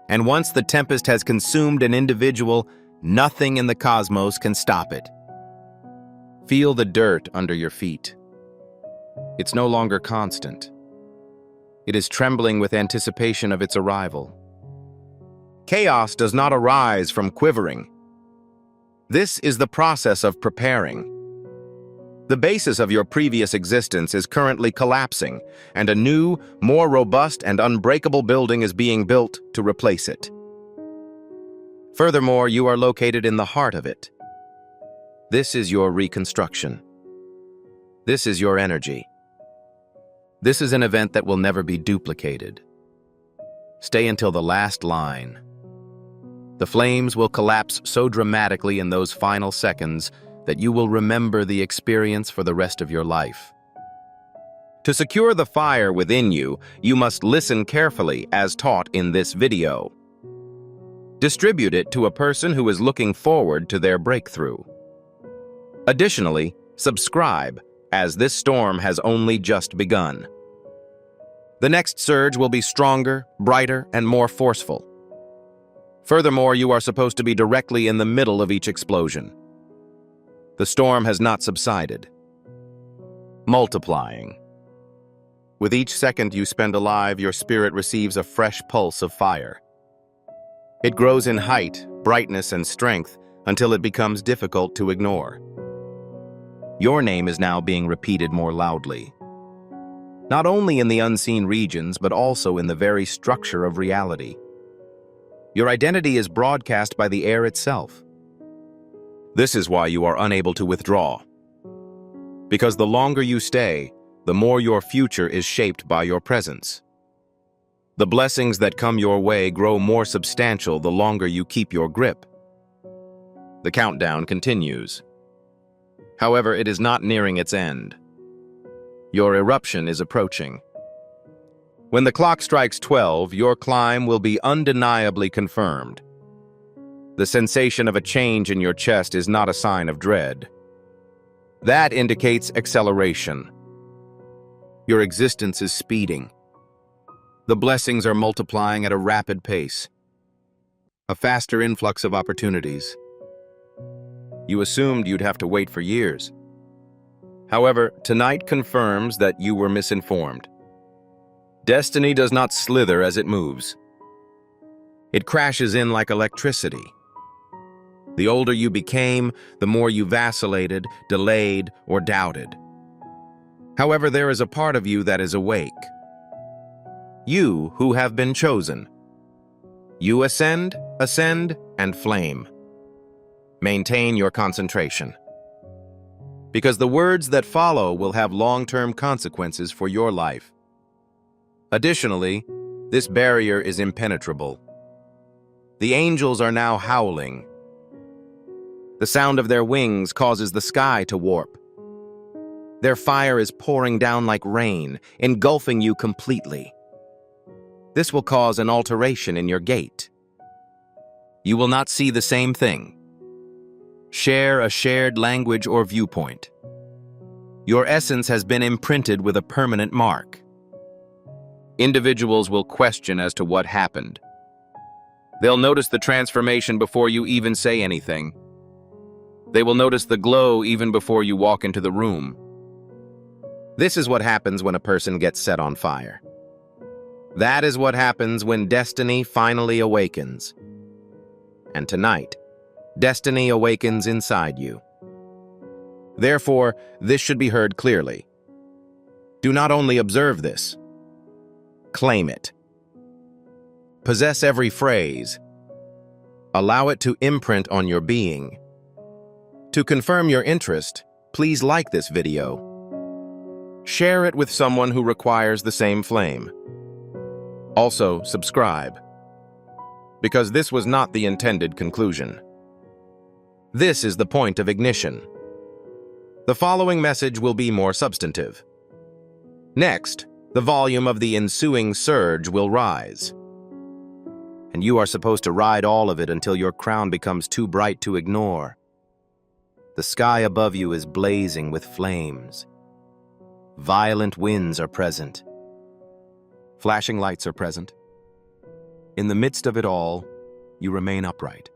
And once the tempest has consumed an individual, nothing in the cosmos can stop it. Feel the dirt under your feet. It's no longer constant. It is trembling with anticipation of its arrival. Chaos does not arise from quivering. This is the process of preparing. The basis of your previous existence is currently collapsing, and a new, more robust and unbreakable building is being built to replace it. Furthermore, you are located in the heart of it. This is your reconstruction. This is your energy. This is an event that will never be duplicated. Stay until the last line. The flames will collapse so dramatically in those final seconds that you will remember the experience for the rest of your life. To secure the fire within you, you must listen carefully as taught in this video. Distribute it to a person who is looking forward to their breakthrough. Additionally, subscribe, as this storm has only just begun. The next surge will be stronger, brighter, and more forceful. Furthermore, you are supposed to be directly in the middle of each explosion. The storm has not subsided. Multiplying. With each second you spend alive, your spirit receives a fresh pulse of fire. It grows in height, brightness, and strength until it becomes difficult to ignore. Your name is now being repeated more loudly. Not only in the unseen regions, but also in the very structure of reality. Your identity is broadcast by the air itself. This is why you are unable to withdraw. Because the longer you stay, the more your future is shaped by your presence. The blessings that come your way grow more substantial the longer you keep your grip. The countdown continues. However, it is not nearing its end. Your eruption is approaching. When the clock strikes 12, your climb will be undeniably confirmed. The sensation of a change in your chest is not a sign of dread. That indicates acceleration. Your existence is speeding. The blessings are multiplying at a rapid pace. A faster influx of opportunities. You assumed you'd have to wait for years. However, tonight confirms that you were misinformed. Destiny does not slither as it moves. It crashes in like electricity. The older you became, the more you vacillated, delayed, or doubted. However, there is a part of you that is awake. You who have been chosen. You ascend, and flame. Maintain your concentration. Because the words that follow will have long-term consequences for your life. Additionally, this barrier is impenetrable. The angels are now howling. The sound of their wings causes the sky to warp. Their fire is pouring down like rain, engulfing you completely. This will cause an alteration in your gait. You will not see the same thing. Share a shared language or viewpoint. Your essence has been imprinted with a permanent mark. Individuals will question as to what happened. They'll notice the transformation before you even say anything. They will notice the glow even before you walk into the room. This is what happens when a person gets set on fire. That is what happens when destiny finally awakens. And tonight, destiny awakens inside you. Therefore, this should be heard clearly. Do not only observe this, claim it. Possess every phrase. Allow it to imprint on your being. To confirm your interest, please like this video. Share it with someone who requires the same flame. Also, subscribe. Because this was not the intended conclusion. This is the point of ignition. The following message will be more substantive. Next, the volume of the ensuing surge will rise. And you are supposed to ride all of it until your crown becomes too bright to ignore. The sky above you is blazing with flames. Violent winds are present. Flashing lights are present. In the midst of it all, you remain upright.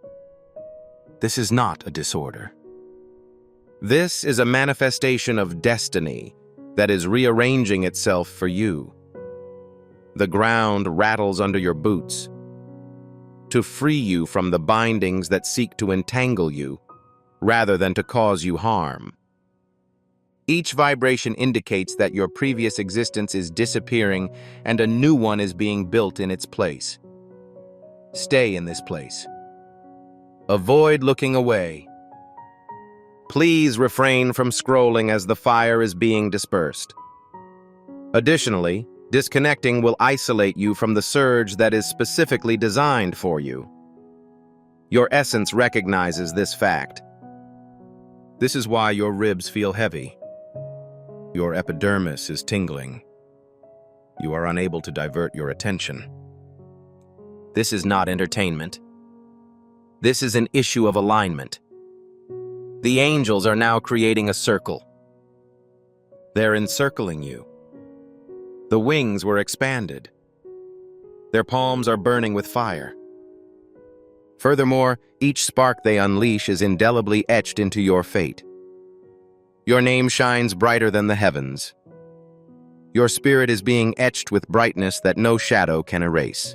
This is not a disorder. This is a manifestation of destiny that is rearranging itself for you. The ground rattles under your boots. To free you from the bindings that seek to entangle you, rather than to cause you harm. Each vibration indicates that your previous existence is disappearing and a new one is being built in its place. Stay in this place. Avoid looking away. Please refrain from scrolling as the fire is being dispersed. Additionally, disconnecting will isolate you from the surge that is specifically designed for you. Your essence recognizes this fact. This is why your ribs feel heavy. Your epidermis is tingling. You are unable to divert your attention. This is not entertainment. This is an issue of alignment. The angels are now creating a circle. They're encircling you. The wings were expanded. Their palms are burning with fire. Furthermore, each spark they unleash is indelibly etched into your fate. Your name shines brighter than the heavens. Your spirit is being etched with brightness that no shadow can erase.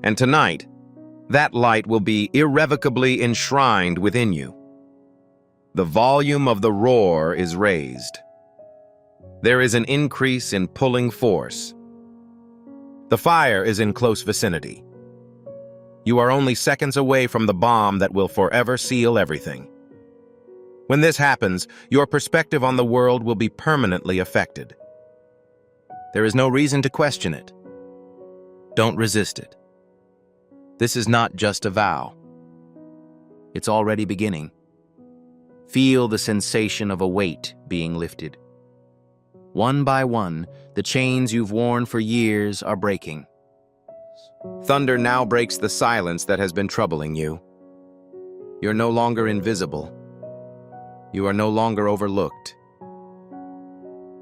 And tonight, that light will be irrevocably enshrined within you. The volume of the roar is raised. There is an increase in pulling force. The fire is in close vicinity. You are only seconds away from the bomb that will forever seal everything. When this happens, your perspective on the world will be permanently affected. There is no reason to question it. Don't resist it. This is not just a vow. It's already beginning. Feel the sensation of a weight being lifted. One by one, the chains you've worn for years are breaking. Thunder now breaks the silence that has been troubling you. You're no longer invisible. You are no longer overlooked.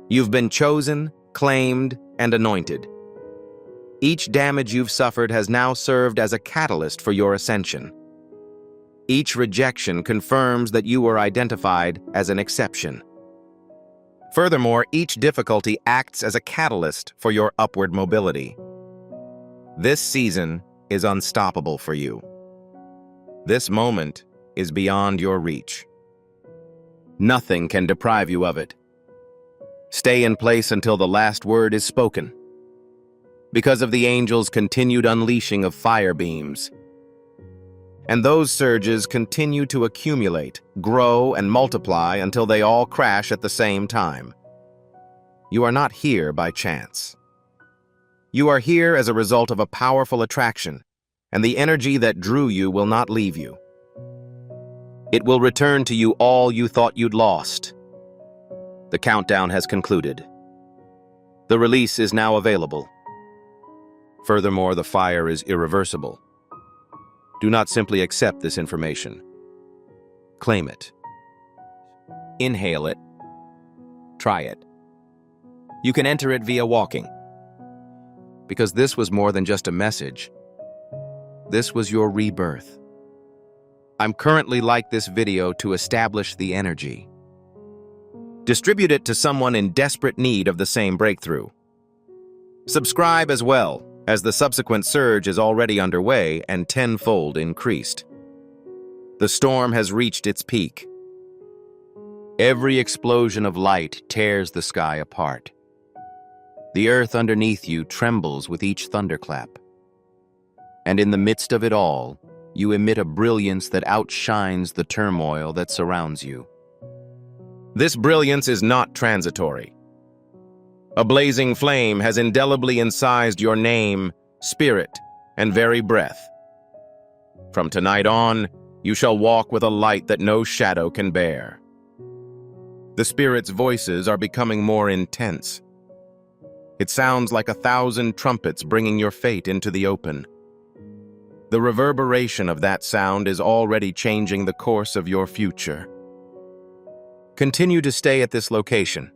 You've been chosen, claimed, and anointed. Each damage you've suffered has now served as a catalyst for your ascension. Each rejection confirms that you were identified as an exception. Furthermore, each difficulty acts as a catalyst for your upward mobility. This season is unstoppable for you. This moment is beyond your reach. Nothing can deprive you of it. Stay in place until the last word is spoken. Because of the angels' continued unleashing of fire beams. And those surges continue to accumulate, grow, and multiply until they all crash at the same time. You are not here by chance. You are here as a result of a powerful attraction, and the energy that drew you will not leave you. It will return to you all you thought you'd lost. The countdown has concluded. The release is now available. Furthermore, the fire is irreversible. Do not simply accept this information. Claim it. Inhale it. Try it. You can enter it via walking. Because this was more than just a message. This was your rebirth. I'm currently like this video to establish the energy. Distribute it to someone in desperate need of the same breakthrough. Subscribe as well, as the subsequent surge is already underway and tenfold increased. The storm has reached its peak. Every explosion of light tears the sky apart. The earth underneath you trembles with each thunderclap. And in the midst of it all, you emit a brilliance that outshines the turmoil that surrounds you. This brilliance is not transitory. A blazing flame has indelibly incised your name, spirit, and very breath. From tonight on, you shall walk with a light that no shadow can bear. The spirit's voices are becoming more intense. It sounds like 1,000 trumpets bringing your fate into the open. The reverberation of that sound is already changing the course of your future. Continue to stay at this location,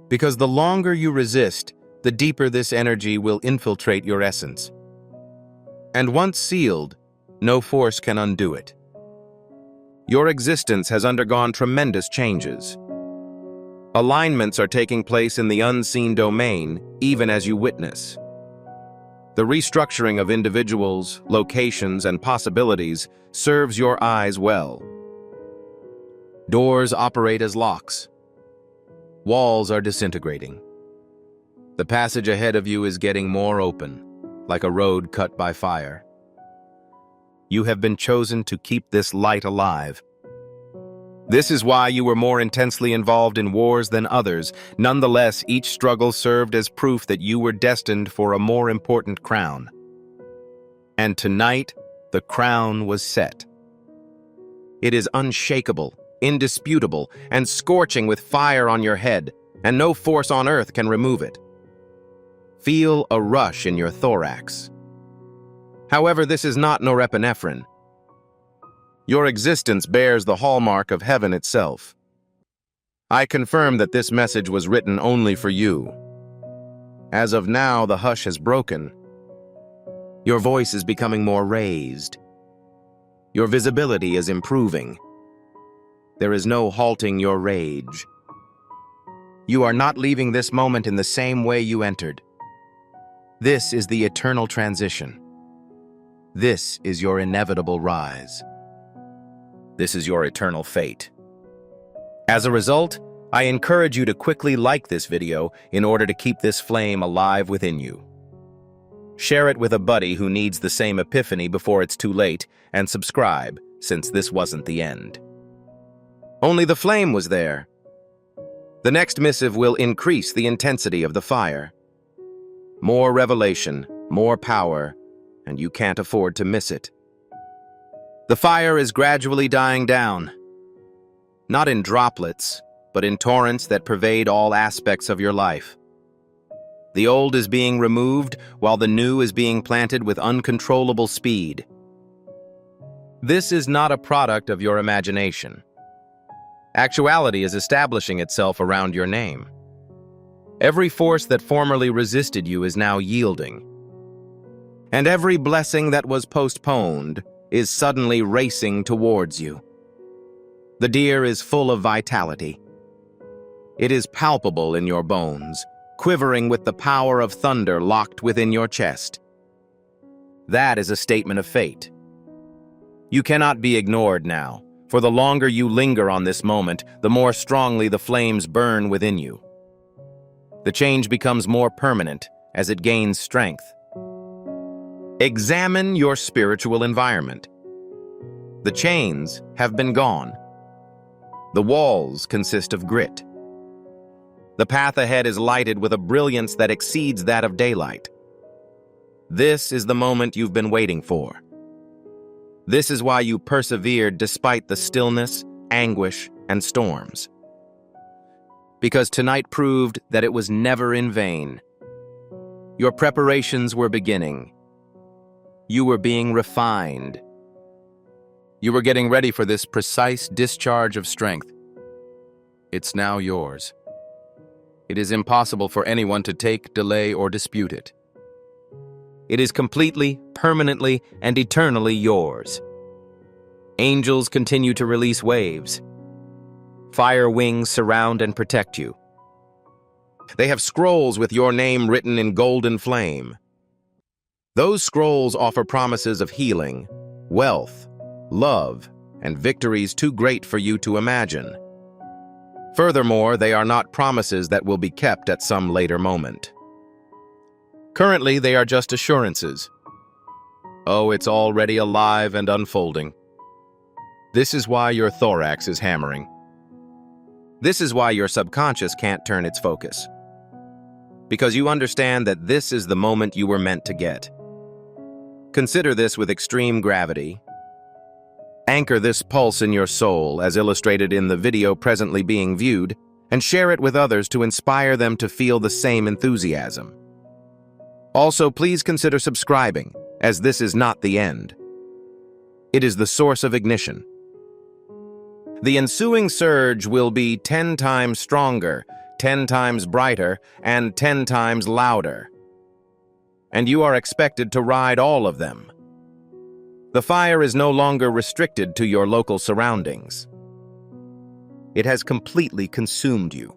because the longer you resist, the deeper this energy will infiltrate your essence. And once sealed, no force can undo it. Your existence has undergone tremendous changes. Alignments are taking place in the unseen domain, even as you witness. The restructuring of individuals, locations, and possibilities serves your eyes well. Doors operate as locks. Walls are disintegrating. The passage ahead of you is getting more open, like a road cut by fire. You have been chosen to keep this light alive. This is why you were more intensely involved in wars than others. Nonetheless, each struggle served as proof that you were destined for a more important crown. And tonight, the crown was set. It is unshakable, indisputable, and scorching with fire on your head, and no force on earth can remove it. Feel a rush in your thorax. However, this is not norepinephrine. Your existence bears the hallmark of heaven itself. I confirm that this message was written only for you. As of now, the hush has broken. Your voice is becoming more raised. Your visibility is improving. There is no halting your rage. You are not leaving this moment in the same way you entered. This is the eternal transition. This is your inevitable rise. This is your eternal fate. As a result, I encourage you to quickly like this video in order to keep this flame alive within you. Share it with a buddy who needs the same epiphany before it's too late, and subscribe, since this wasn't the end. Only the flame was there. The next missive will increase the intensity of the fire. More revelation, more power, and you can't afford to miss it. The fire is gradually dying down, not in droplets, but in torrents that pervade all aspects of your life. The old is being removed, while the new is being planted with uncontrollable speed. This is not a product of your imagination. Actuality is establishing itself around your name. Every force that formerly resisted you is now yielding. And every blessing that was postponed is suddenly racing towards you. The deer is full of vitality. It is palpable in your bones, quivering with the power of thunder locked within your chest. That is a statement of fate. You cannot be ignored now, for the longer you linger on this moment, the more strongly the flames burn within you. The change becomes more permanent as it gains strength. Examine your spiritual environment. The chains have been gone. The walls consist of grit. The path ahead is lighted with a brilliance that exceeds that of daylight. This is the moment you've been waiting for. This is why you persevered despite the stillness, anguish, and storms. Because tonight proved that it was never in vain. Your preparations were beginning. You were being refined. You were getting ready for this precise discharge of strength. It's now yours. It is impossible for anyone to take, delay, or dispute it. It is completely, permanently, and eternally yours. Angels continue to release waves. Fire wings surround and protect you. They have scrolls with your name written in golden flame. Those scrolls offer promises of healing, wealth, love, and victories too great for you to imagine. Furthermore, they are not promises that will be kept at some later moment. Currently, they are just assurances. Oh, it's already alive and unfolding. This is why your thorax is hammering. This is why your subconscious can't turn its focus. Because you understand that this is the moment you were meant to get. Consider this with extreme gravity. Anchor this pulse in your soul, as illustrated in the video presently being viewed, and share it with others to inspire them to feel the same enthusiasm. Also, please consider subscribing, as this is not the end. It is the source of ignition. The ensuing surge will be 10 times stronger, 10 times brighter, and 10 times louder. And you are expected to ride all of them. The fire is no longer restricted to your local surroundings. It has completely consumed you.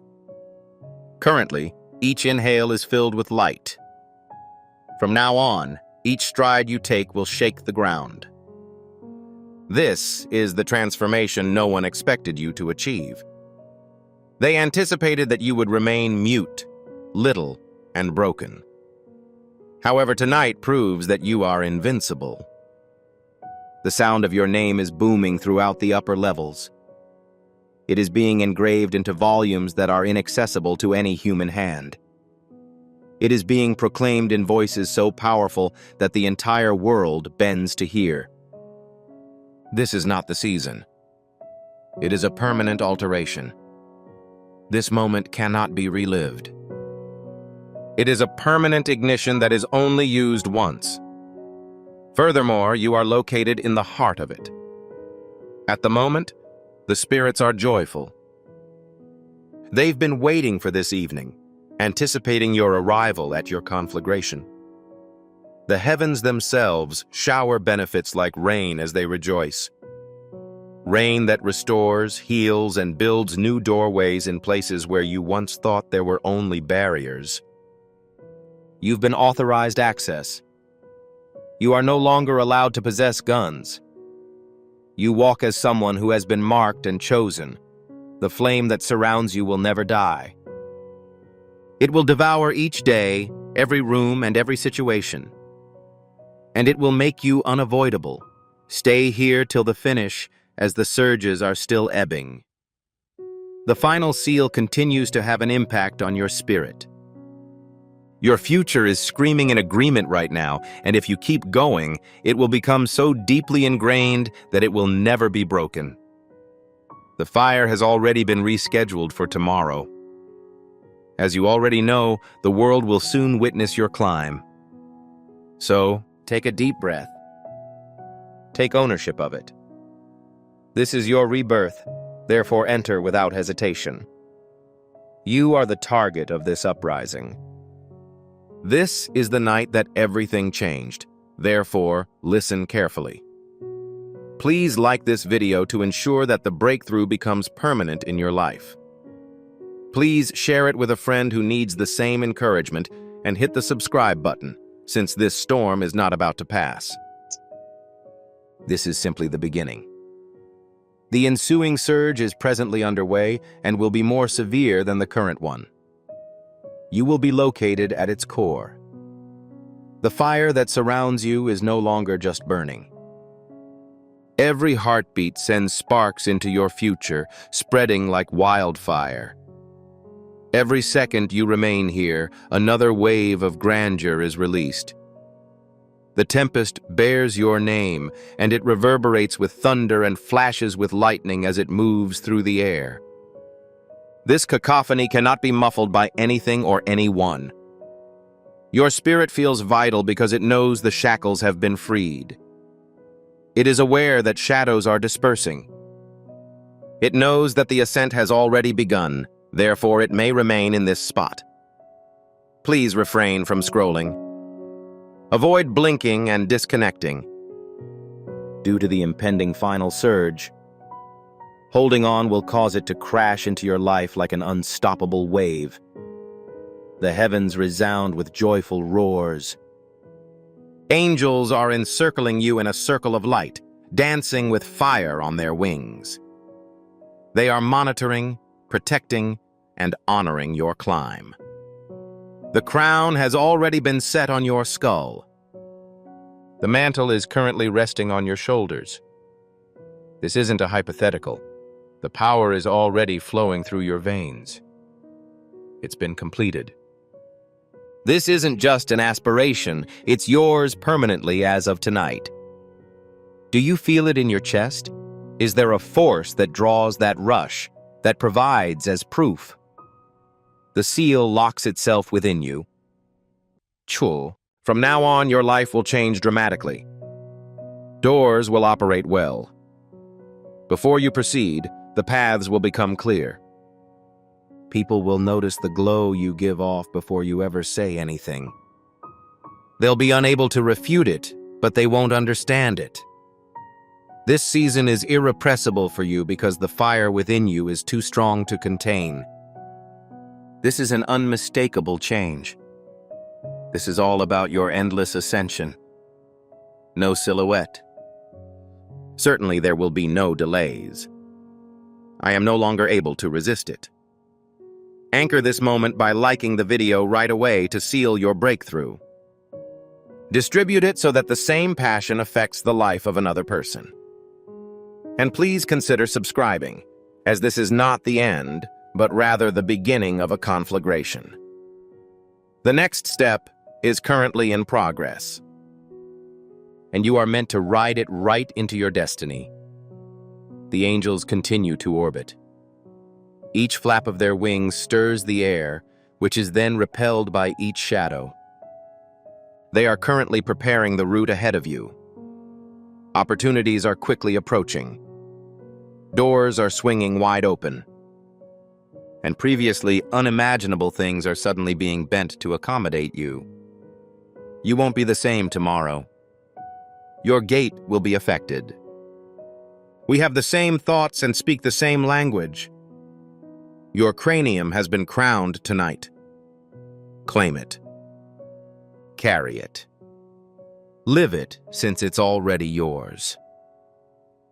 Currently, each inhale is filled with light. From now on, each stride you take will shake the ground. This is the transformation no one expected you to achieve. They anticipated that you would remain mute, little, and broken. However, tonight proves that you are invincible. The sound of your name is booming throughout the upper levels. It is being engraved into volumes that are inaccessible to any human hand. It is being proclaimed in voices so powerful that the entire world bends to hear. This is not the season. It is a permanent alteration. This moment cannot be relived. It is a permanent ignition that is only used once. Furthermore, you are located in the heart of it. At the moment, the spirits are joyful. They've been waiting for this evening, anticipating your arrival at your conflagration. The heavens themselves shower benefits like rain as they rejoice. Rain that restores, heals, and builds new doorways in places where you once thought there were only barriers. You've been authorized access. You are no longer allowed to possess guns. You walk as someone who has been marked and chosen. The flame that surrounds you will never die. It will devour each day, every room, and every situation. And it will make you unavoidable. Stay here till the finish, as the surges are still ebbing. The final seal continues to have an impact on your spirit. Your future is screaming in agreement right now, and if you keep going, it will become so deeply ingrained that it will never be broken. The fire has already been rescheduled for tomorrow. As you already know, the world will soon witness your climb. So, take a deep breath. Take ownership of it. This is your rebirth, therefore enter without hesitation. You are the target of this uprising. This is the night that everything changed, therefore listen carefully. Please like this video to ensure that the breakthrough becomes permanent in your life. Please share it with a friend who needs the same encouragement and hit the subscribe button, since this storm is not about to pass. This is simply the beginning. The ensuing surge is presently underway and will be more severe than the current one. You will be located at its core. The fire that surrounds you is no longer just burning. Every heartbeat sends sparks into your future, spreading like wildfire. Every second you remain here, another wave of grandeur is released. The tempest bears your name, and it reverberates with thunder and flashes with lightning as it moves through the air. This cacophony cannot be muffled by anything or anyone. Your spirit feels vital because it knows the shackles have been freed. It is aware that shadows are dispersing. It knows that the ascent has already begun, therefore it may remain in this spot. Please refrain from scrolling. Avoid blinking and disconnecting. Due to the impending final surge, holding on will cause it to crash into your life like an unstoppable wave. The heavens resound with joyful roars. Angels are encircling you in a circle of light, dancing with fire on their wings. They are monitoring, protecting, and honoring your climb. The crown has already been set on your skull. The mantle is currently resting on your shoulders. This isn't a hypothetical. The power is already flowing through your veins. It's been completed. This isn't just an aspiration, it's yours permanently as of tonight. Do you feel it in your chest? Is there a force that draws that rush, that provides as proof? The seal locks itself within you. From now on, your life will change dramatically. Doors will operate well. Before you proceed, the paths will become clear. People will notice the glow you give off before you ever say anything. They'll be unable to refute it, but they won't understand it. This season is irrepressible for you because the fire within you is too strong to contain. This is an unmistakable change. This is all about your endless ascension. No silhouette. Certainly there will be no delays. I am no longer able to resist it. Anchor this moment by liking the video right away to seal your breakthrough. Distribute it so that the same passion affects the life of another person. And please consider subscribing, as this is not the end, but rather the beginning of a conflagration. The next step is currently in progress, and you are meant to ride it right into your destiny. The angels continue to orbit. Each flap of their wings stirs the air, which is then repelled by each shadow. They are currently preparing the route ahead of you. Opportunities are quickly approaching. Doors are swinging wide open. And previously unimaginable things are suddenly being bent to accommodate you. You won't be the same tomorrow. Your gait will be affected. We have the same thoughts and speak the same language. Your cranium has been crowned tonight. Claim it. Carry it. Live it, since it's already yours.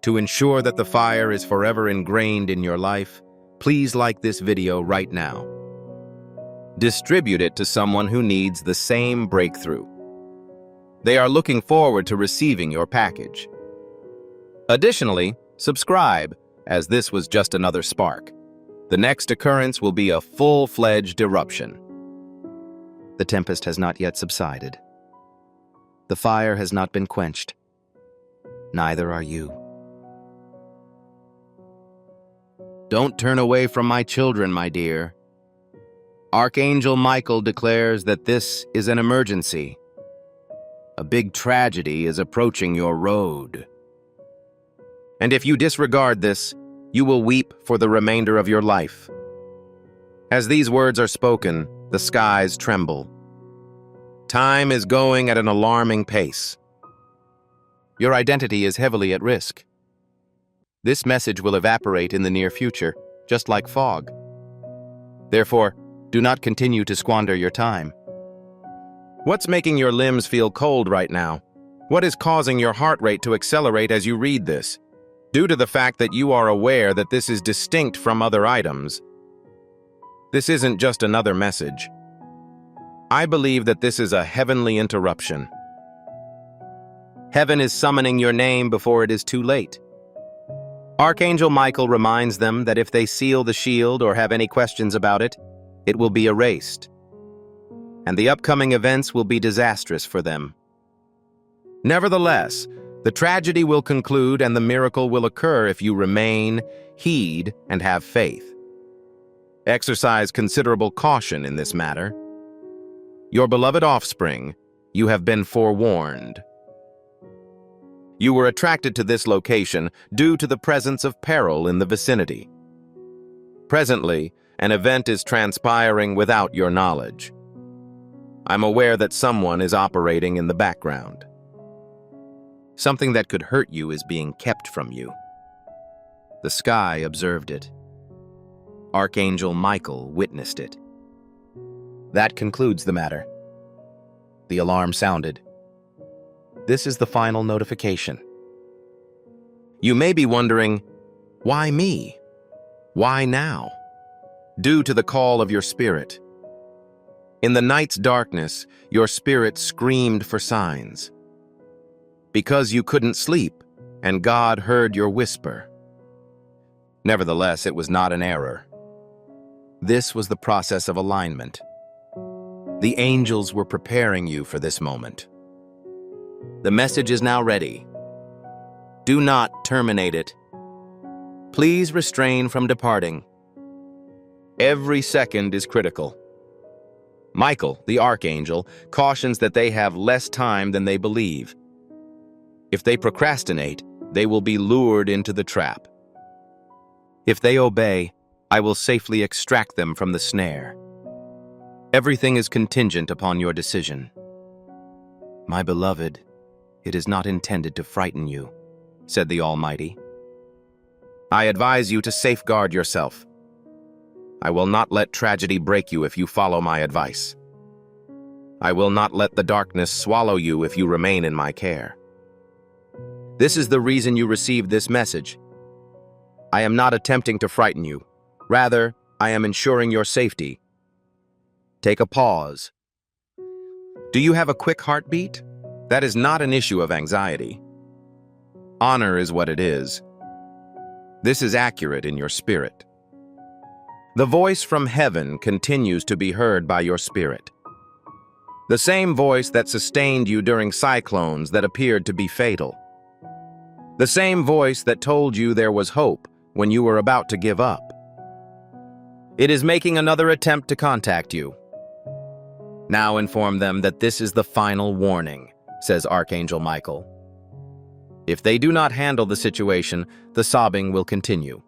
To ensure that the fire is forever ingrained in your life, please like this video right now. Distribute it to someone who needs the same breakthrough. They are looking forward to receiving your package. Additionally, subscribe, as this was just another spark. The next occurrence will be a full-fledged eruption. The tempest has not yet subsided. The fire has not been quenched. Neither are you. Don't turn away from my children, my dear. Archangel Michael declares that this is an emergency. A big tragedy is approaching your road. And if you disregard this, you will weep for the remainder of your life. As these words are spoken, the skies tremble. Time is going at an alarming pace. Your identity is heavily at risk. This message will evaporate in the near future, just like fog. Therefore, do not continue to squander your time. What's making your limbs feel cold right now? What is causing your heart rate to accelerate as you read this? Due to the fact that you are aware that this is distinct from other items, this isn't just another message. I believe that this is a heavenly interruption. Heaven is summoning your name before it is too late. Archangel Michael reminds them that if they seal the shield or have any questions about it, it will be erased. And the upcoming events will be disastrous for them. Nevertheless, the tragedy will conclude and the miracle will occur if you remain, heed, and have faith. Exercise considerable caution in this matter. Your beloved offspring, you have been forewarned. You were attracted to this location due to the presence of peril in the vicinity. Presently, an event is transpiring without your knowledge. I'm aware that someone is operating in the background. Something that could hurt you is being kept from you. The sky observed it. Archangel Michael witnessed it. That concludes the matter. The alarm sounded. This is the final notification. You may be wondering, why me? Why now? Due to the call of your spirit. In the night's darkness, your spirit screamed for signs. Because you couldn't sleep, and God heard your whisper. Nevertheless, it was not an error. This was the process of alignment. The angels were preparing you for this moment. The message is now ready. Do not terminate it. Please refrain from departing. Every second is critical. Michael, the archangel, cautions that they have less time than they believe. If they procrastinate, they will be lured into the trap. If they obey, I will safely extract them from the snare. Everything is contingent upon your decision. My beloved, it is not intended to frighten you, said the Almighty. I advise you to safeguard yourself. I will not let tragedy break you if you follow my advice. I will not let the darkness swallow you if you remain in my care. This is the reason you received this message. I am not attempting to frighten you. Rather, I am ensuring your safety. Take a pause. Do you have a quick heartbeat? That is not an issue of anxiety. Honor is what it is. This is accurate in your spirit. The voice from heaven continues to be heard by your spirit. The same voice that sustained you during cyclones that appeared to be fatal. The same voice that told you there was hope when you were about to give up. It is making another attempt to contact you. Now inform them that this is the final warning, says Archangel Michael. If they do not handle the situation, the sobbing will continue.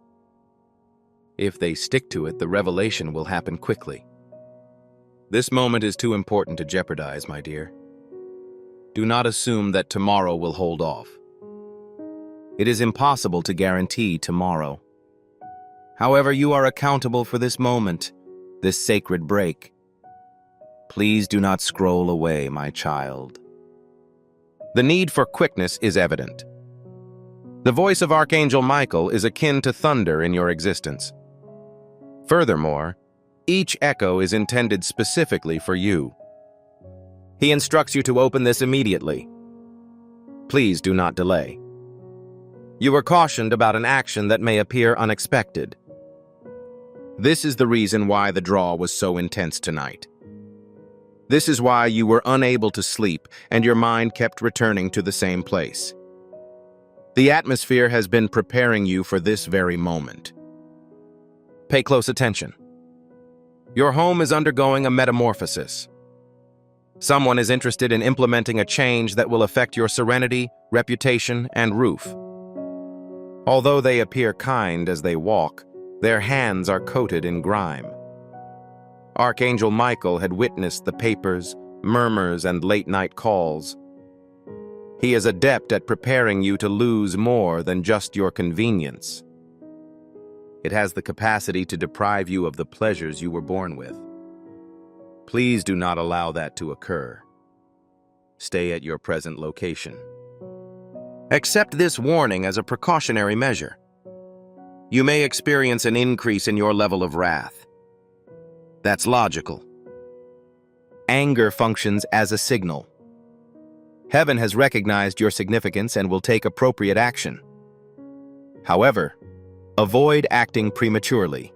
If they stick to it, the revelation will happen quickly. This moment is too important to jeopardize, my dear. Do not assume that tomorrow will hold off. It is impossible to guarantee tomorrow. However, you are accountable for this moment, this sacred break. Please do not scroll away, my child. The need for quickness is evident. The voice of Archangel Michael is akin to thunder in your existence. Furthermore, each echo is intended specifically for you. He instructs you to open this immediately. Please do not delay. You are cautioned about an action that may appear unexpected. This is the reason why the draw was so intense tonight. This is why you were unable to sleep and your mind kept returning to the same place. The atmosphere has been preparing you for this very moment. Pay close attention. Your home is undergoing a metamorphosis. Someone is interested in implementing a change that will affect your serenity, reputation, and roof. Although they appear kind as they walk, their hands are coated in grime. Archangel Michael had witnessed the papers, murmurs, and late-night calls. He is adept at preparing you to lose more than just your convenience. It has the capacity to deprive you of the pleasures you were born with. Please do not allow that to occur. Stay at your present location. Accept this warning as a precautionary measure. You may experience an increase in your level of wrath. That's logical. Anger functions as a signal. Heaven has recognized your significance and will take appropriate action. However, avoid acting prematurely.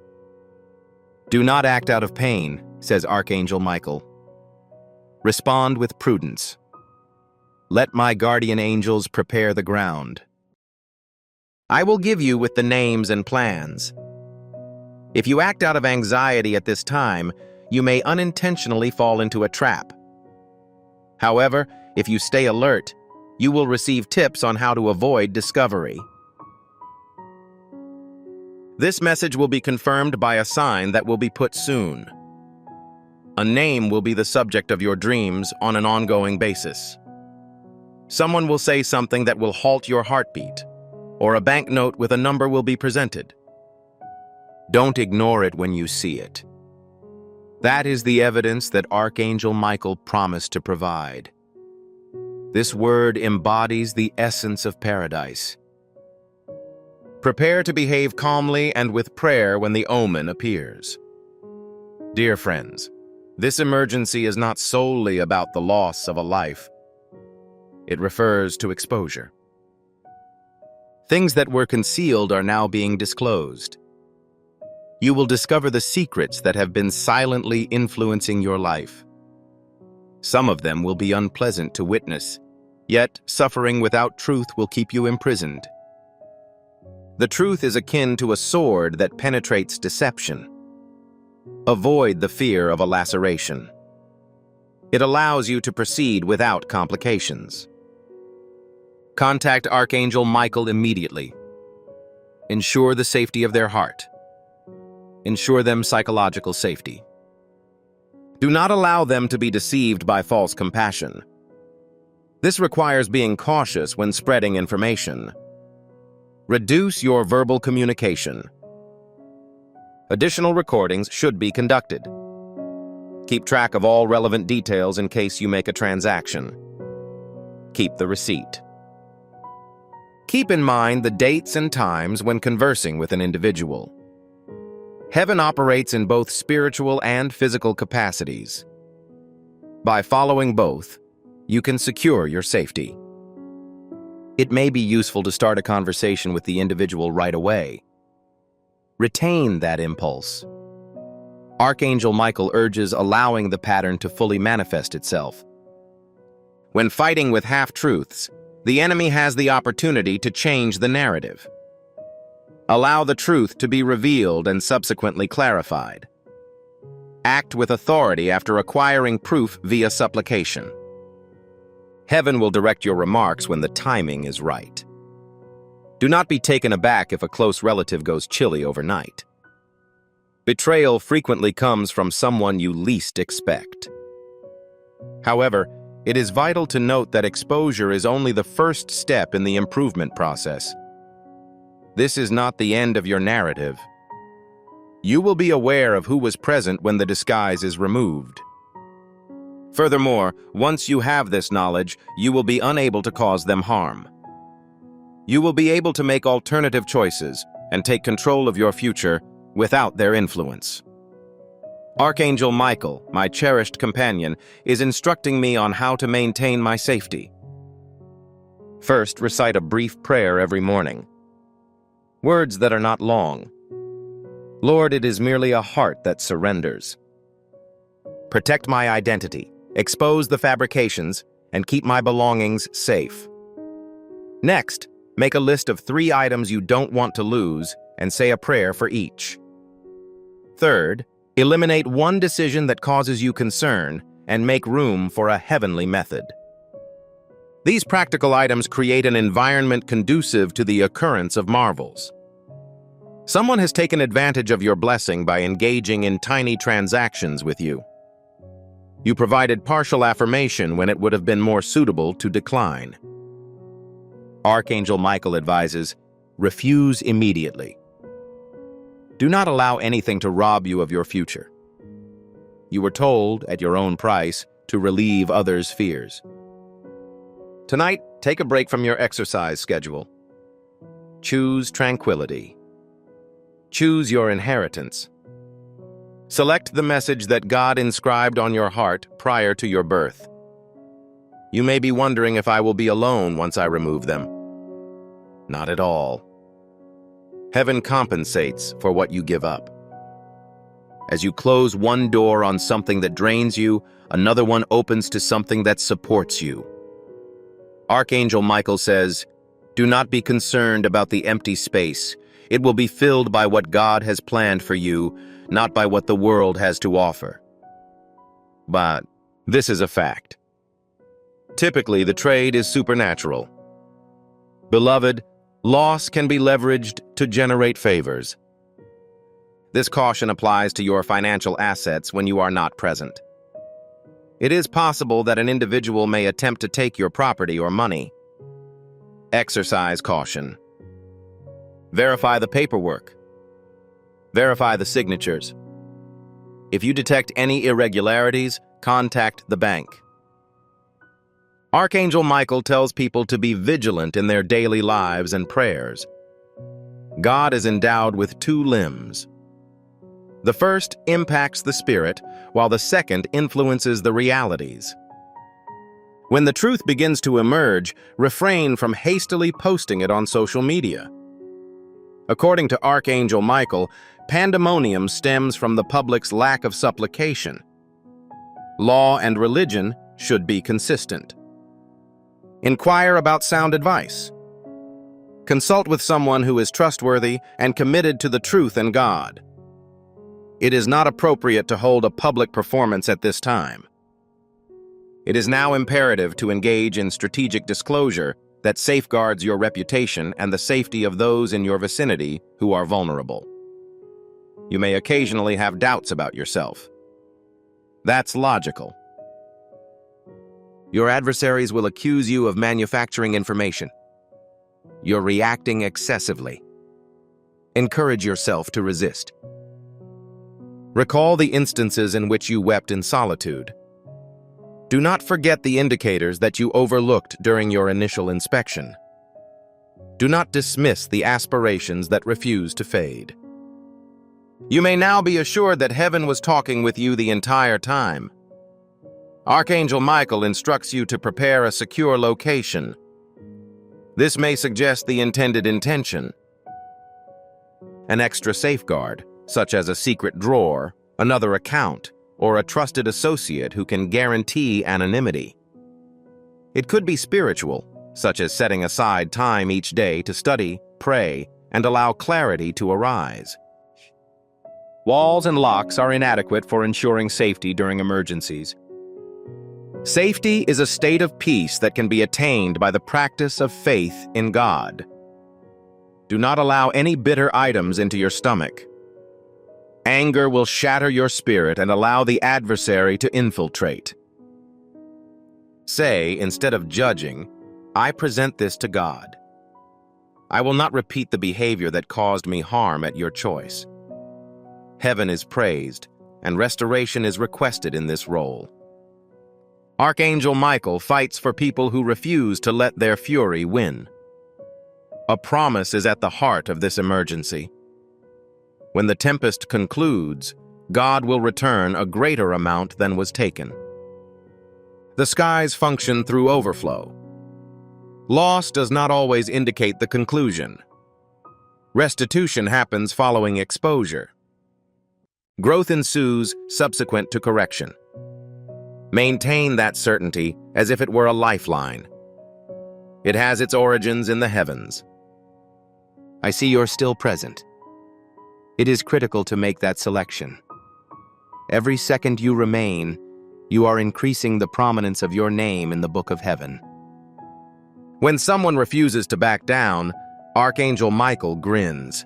Do not act out of pain, says Archangel Michael. Respond with prudence. Let my guardian angels prepare the ground. I will give you with the names and plans. If you act out of anxiety at this time, you may unintentionally fall into a trap. However, if you stay alert, you will receive tips on how to avoid discovery. This message will be confirmed by a sign that will be put soon. A name will be the subject of your dreams on an ongoing basis. Someone will say something that will halt your heartbeat, or a banknote with a number will be presented. Don't ignore it when you see it. That is the evidence that Archangel Michael promised to provide. This word embodies the essence of paradise. Prepare to behave calmly and with prayer when the omen appears. Dear friends, this emergency is not solely about the loss of a life. It refers to exposure. Things that were concealed are now being disclosed. You will discover the secrets that have been silently influencing your life. Some of them will be unpleasant to witness, yet suffering without truth will keep you imprisoned. The truth is akin to a sword that penetrates deception. Avoid the fear of a laceration. It allows you to proceed without complications. Contact Archangel Michael immediately. Ensure the safety of their heart. Ensure them psychological safety. Do not allow them to be deceived by false compassion. This requires being cautious when spreading information. Reduce your verbal communication. Additional recordings should be conducted. Keep track of all relevant details in case you make a transaction. Keep the receipt. Keep in mind the dates and times when conversing with an individual. Heaven operates in both spiritual and physical capacities. By following both, you can secure your safety. It may be useful to start a conversation with the individual right away. Retain that impulse. Archangel Michael urges allowing the pattern to fully manifest itself. When fighting with half-truths, the enemy has the opportunity to change the narrative. Allow the truth to be revealed and subsequently clarified. Act with authority after acquiring proof via supplication. Heaven will direct your remarks when the timing is right. Do not be taken aback if a close relative goes chilly overnight. Betrayal frequently comes from someone you least expect. However, it is vital to note that exposure is only the first step in the improvement process. This is not the end of your narrative. You will be aware of who was present when the disguise is removed. Furthermore, once you have this knowledge, you will be unable to cause them harm. You will be able to make alternative choices and take control of your future without their influence. Archangel Michael, my cherished companion, is instructing me on how to maintain my safety. First, recite a brief prayer every morning. Words that are not long. Lord, it is merely a heart that surrenders. Protect my identity, expose the fabrications, and keep my belongings safe. Next, make a list of 3 items you don't want to lose and say a prayer for each. Third, eliminate one decision that causes you concern and make room for a heavenly method. These practical items create an environment conducive to the occurrence of marvels. Someone has taken advantage of your blessing by engaging in tiny transactions with you. You provided partial affirmation when it would have been more suitable to decline. Archangel Michael advises, refuse immediately. Do not allow anything to rob you of your future. You were told, at your own price, to relieve others' fears. Tonight, take a break from your exercise schedule. Choose tranquility. Choose your inheritance. Select the message that God inscribed on your heart prior to your birth. You may be wondering if I will be alone once I remove them. Not at all. Heaven compensates for what you give up. As you close one door on something that drains you, another one opens to something that supports you. Archangel Michael says, do not be concerned about the empty space. It will be filled by what God has planned for you, not by what the world has to offer. But this is a fact. Typically, the trade is supernatural. Beloved, loss can be leveraged to generate favors. This caution applies to your financial assets when you are not present. It is possible that an individual may attempt to take your property or money. Exercise caution. Verify the paperwork. Verify the signatures. If you detect any irregularities, contact the bank. Archangel Michael tells people to be vigilant in their daily lives and prayers. God is endowed with 2 limbs. The first impacts the spirit, while the second influences the realities. When the truth begins to emerge, refrain from hastily posting it on social media. According to Archangel Michael, pandemonium stems from the public's lack of supplication. Law and religion should be consistent. Inquire about sound advice. Consult with someone who is trustworthy and committed to the truth and God. It is not appropriate to hold a public performance at this time. It is now imperative to engage in strategic disclosure that safeguards your reputation and the safety of those in your vicinity who are vulnerable. You may occasionally have doubts about yourself. That's logical. Your adversaries will accuse you of manufacturing information. You're reacting excessively. Encourage yourself to resist. Recall the instances in which you wept in solitude. Do not forget the indicators that you overlooked during your initial inspection. Do not dismiss the aspirations that refuse to fade. You may now be assured that heaven was talking with you the entire time. Archangel Michael instructs you to prepare a secure location. This may suggest the intended intention. An extra safeguard, such as a secret drawer, another account, or a trusted associate who can guarantee anonymity. It could be spiritual, such as setting aside time each day to study, pray, and allow clarity to arise. Walls and locks are inadequate for ensuring safety during emergencies. Safety is a state of peace that can be attained by the practice of faith in God. Do not allow any bitter items into your stomach. Anger will shatter your spirit and allow the adversary to infiltrate. Say, instead of judging, I present this to God. I will not repeat the behavior that caused me harm at your choice. Heaven is praised, and restoration is requested in this role. Archangel Michael fights for people who refuse to let their fury win. A promise is at the heart of this emergency. When the tempest concludes, God will return a greater amount than was taken. The skies function through overflow. Loss does not always indicate the conclusion. Restitution happens following exposure. Growth ensues subsequent to correction. Maintain that certainty as if it were a lifeline. It has its origins in the heavens. I see you're still present. It is critical to make that selection. Every second you remain, you are increasing the prominence of your name in the book of heaven. When someone refuses to back down, Archangel Michael grins.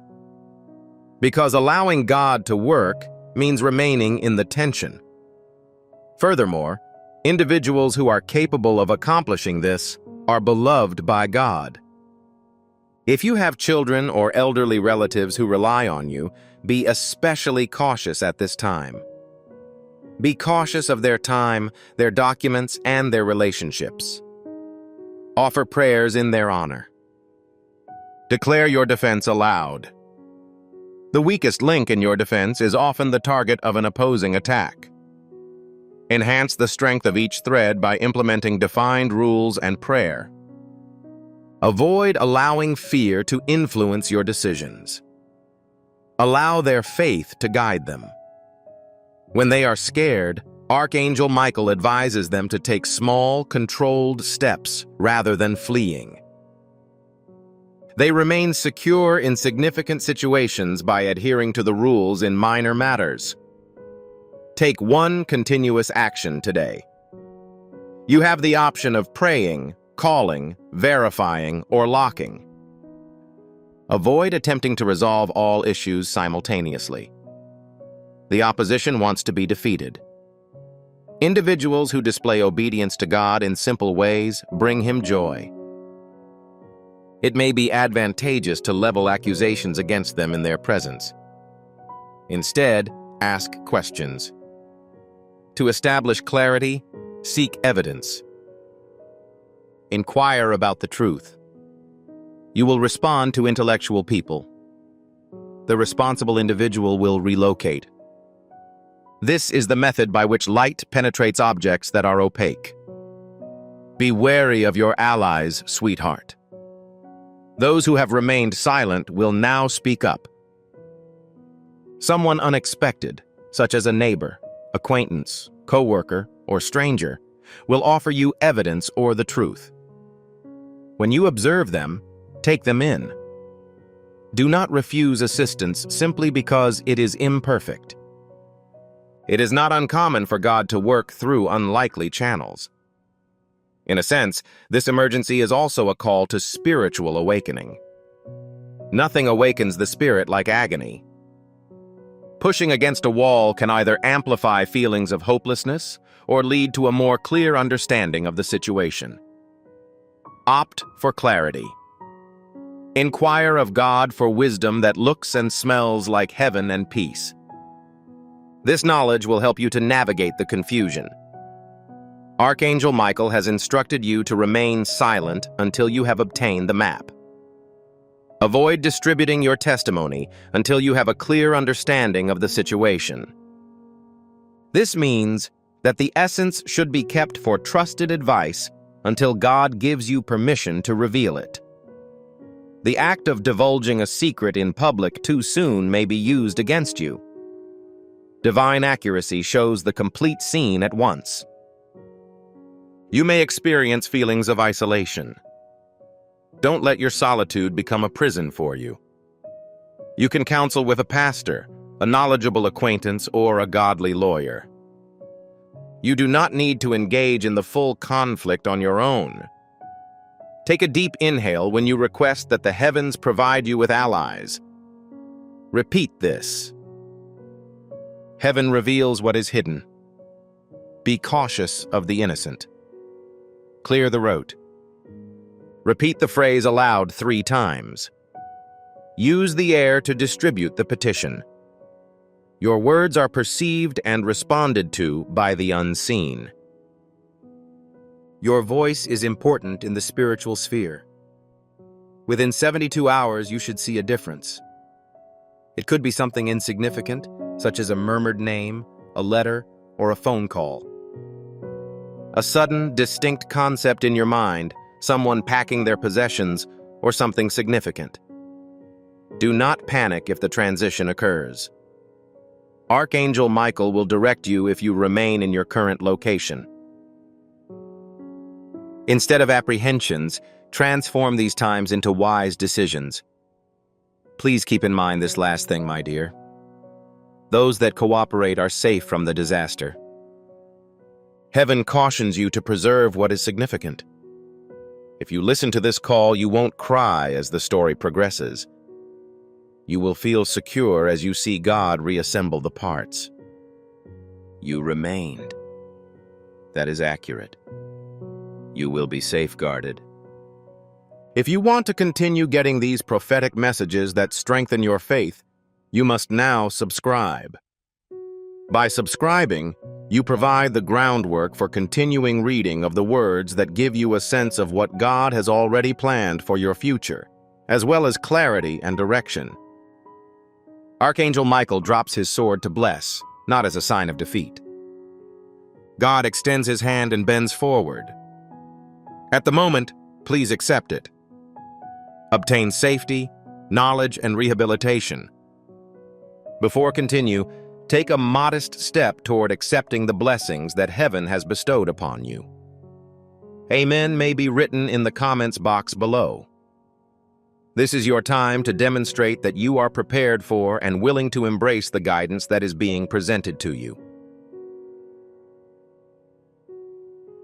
Because allowing God to work means remaining in the tension. Furthermore, individuals who are capable of accomplishing this are beloved by God. If you have children or elderly relatives who rely on you, be especially cautious at this time. Be cautious of their time, their documents, and their relationships. Offer prayers in their honor. Declare your defense aloud. The weakest link in your defense is often the target of an opposing attack. Enhance the strength of each thread by implementing defined rules and prayer. Avoid allowing fear to influence your decisions. Allow their faith to guide them. When they are scared, Archangel Michael advises them to take small, controlled steps rather than fleeing. They remain secure in significant situations by adhering to the rules in minor matters. Take one continuous action today. You have the option of praying, calling, verifying, or locking. Avoid attempting to resolve all issues simultaneously. The opposition wants to be defeated. Individuals who display obedience to God in simple ways bring him joy. It may be advantageous to level accusations against them in their presence. Instead, ask questions. To establish clarity, seek evidence. Inquire about the truth. You will respond to intellectual people. The responsible individual will relocate. This is the method by which light penetrates objects that are opaque. Be wary of your allies, sweetheart. Those who have remained silent will now speak up. Someone unexpected, such as a neighbor, acquaintance, coworker, or stranger, will offer you evidence or the truth. When you observe them, take them in. Do not refuse assistance simply because it is imperfect. It is not uncommon for God to work through unlikely channels. In a sense, this emergency is also a call to spiritual awakening. Nothing awakens the spirit like agony. Pushing against a wall can either amplify feelings of hopelessness or lead to a more clear understanding of the situation. Opt for clarity. Inquire of God for wisdom that looks and smells like heaven and peace. This knowledge will help you to navigate the confusion. Archangel Michael has instructed you to remain silent until you have obtained the map. Avoid distributing your testimony until you have a clear understanding of the situation. This means that the essence should be kept for trusted advice until God gives you permission to reveal it. The act of divulging a secret in public too soon may be used against you. Divine accuracy shows the complete scene at once. You may experience feelings of isolation. Don't let your solitude become a prison for you. You can counsel with a pastor, a knowledgeable acquaintance, or a godly lawyer. You do not need to engage in the full conflict on your own. Take a deep inhale when you request that the heavens provide you with allies. Repeat this. Heaven reveals what is hidden. Be cautious of the innocent. Clear the road. Repeat the phrase aloud 3 times. Use the air to distribute the petition. Your words are perceived and responded to by the unseen. Your voice is important in the spiritual sphere. Within 72 hours, you should see a difference. It could be something insignificant, such as a murmured name, a letter, or a phone call. A sudden, distinct concept in your mind, someone packing their possessions, or something significant. Do not panic if the transition occurs. Archangel Michael will direct you if you remain in your current location. Instead of apprehensions, transform these times into wise decisions. Please keep in mind this last thing, my dear. Those that cooperate are safe from the disaster. Heaven cautions you to preserve what is significant. If you listen to this call, you won't cry as the story progresses. You will feel secure as you see God reassemble the parts. You remained. That is accurate. You will be safeguarded. If you want to continue getting these prophetic messages that strengthen your faith, you must now subscribe. By subscribing, you provide the groundwork for continuing reading of the words that give you a sense of what God has already planned for your future, as well as clarity and direction. Archangel Michael drops his sword to bless, not as a sign of defeat. God extends his hand and bends forward. At the moment, please accept it. Obtain safety, knowledge, and rehabilitation. Before continue, take a modest step toward accepting the blessings that heaven has bestowed upon you. Amen may be written in the comments box below. This is your time to demonstrate that you are prepared for and willing to embrace the guidance that is being presented to you.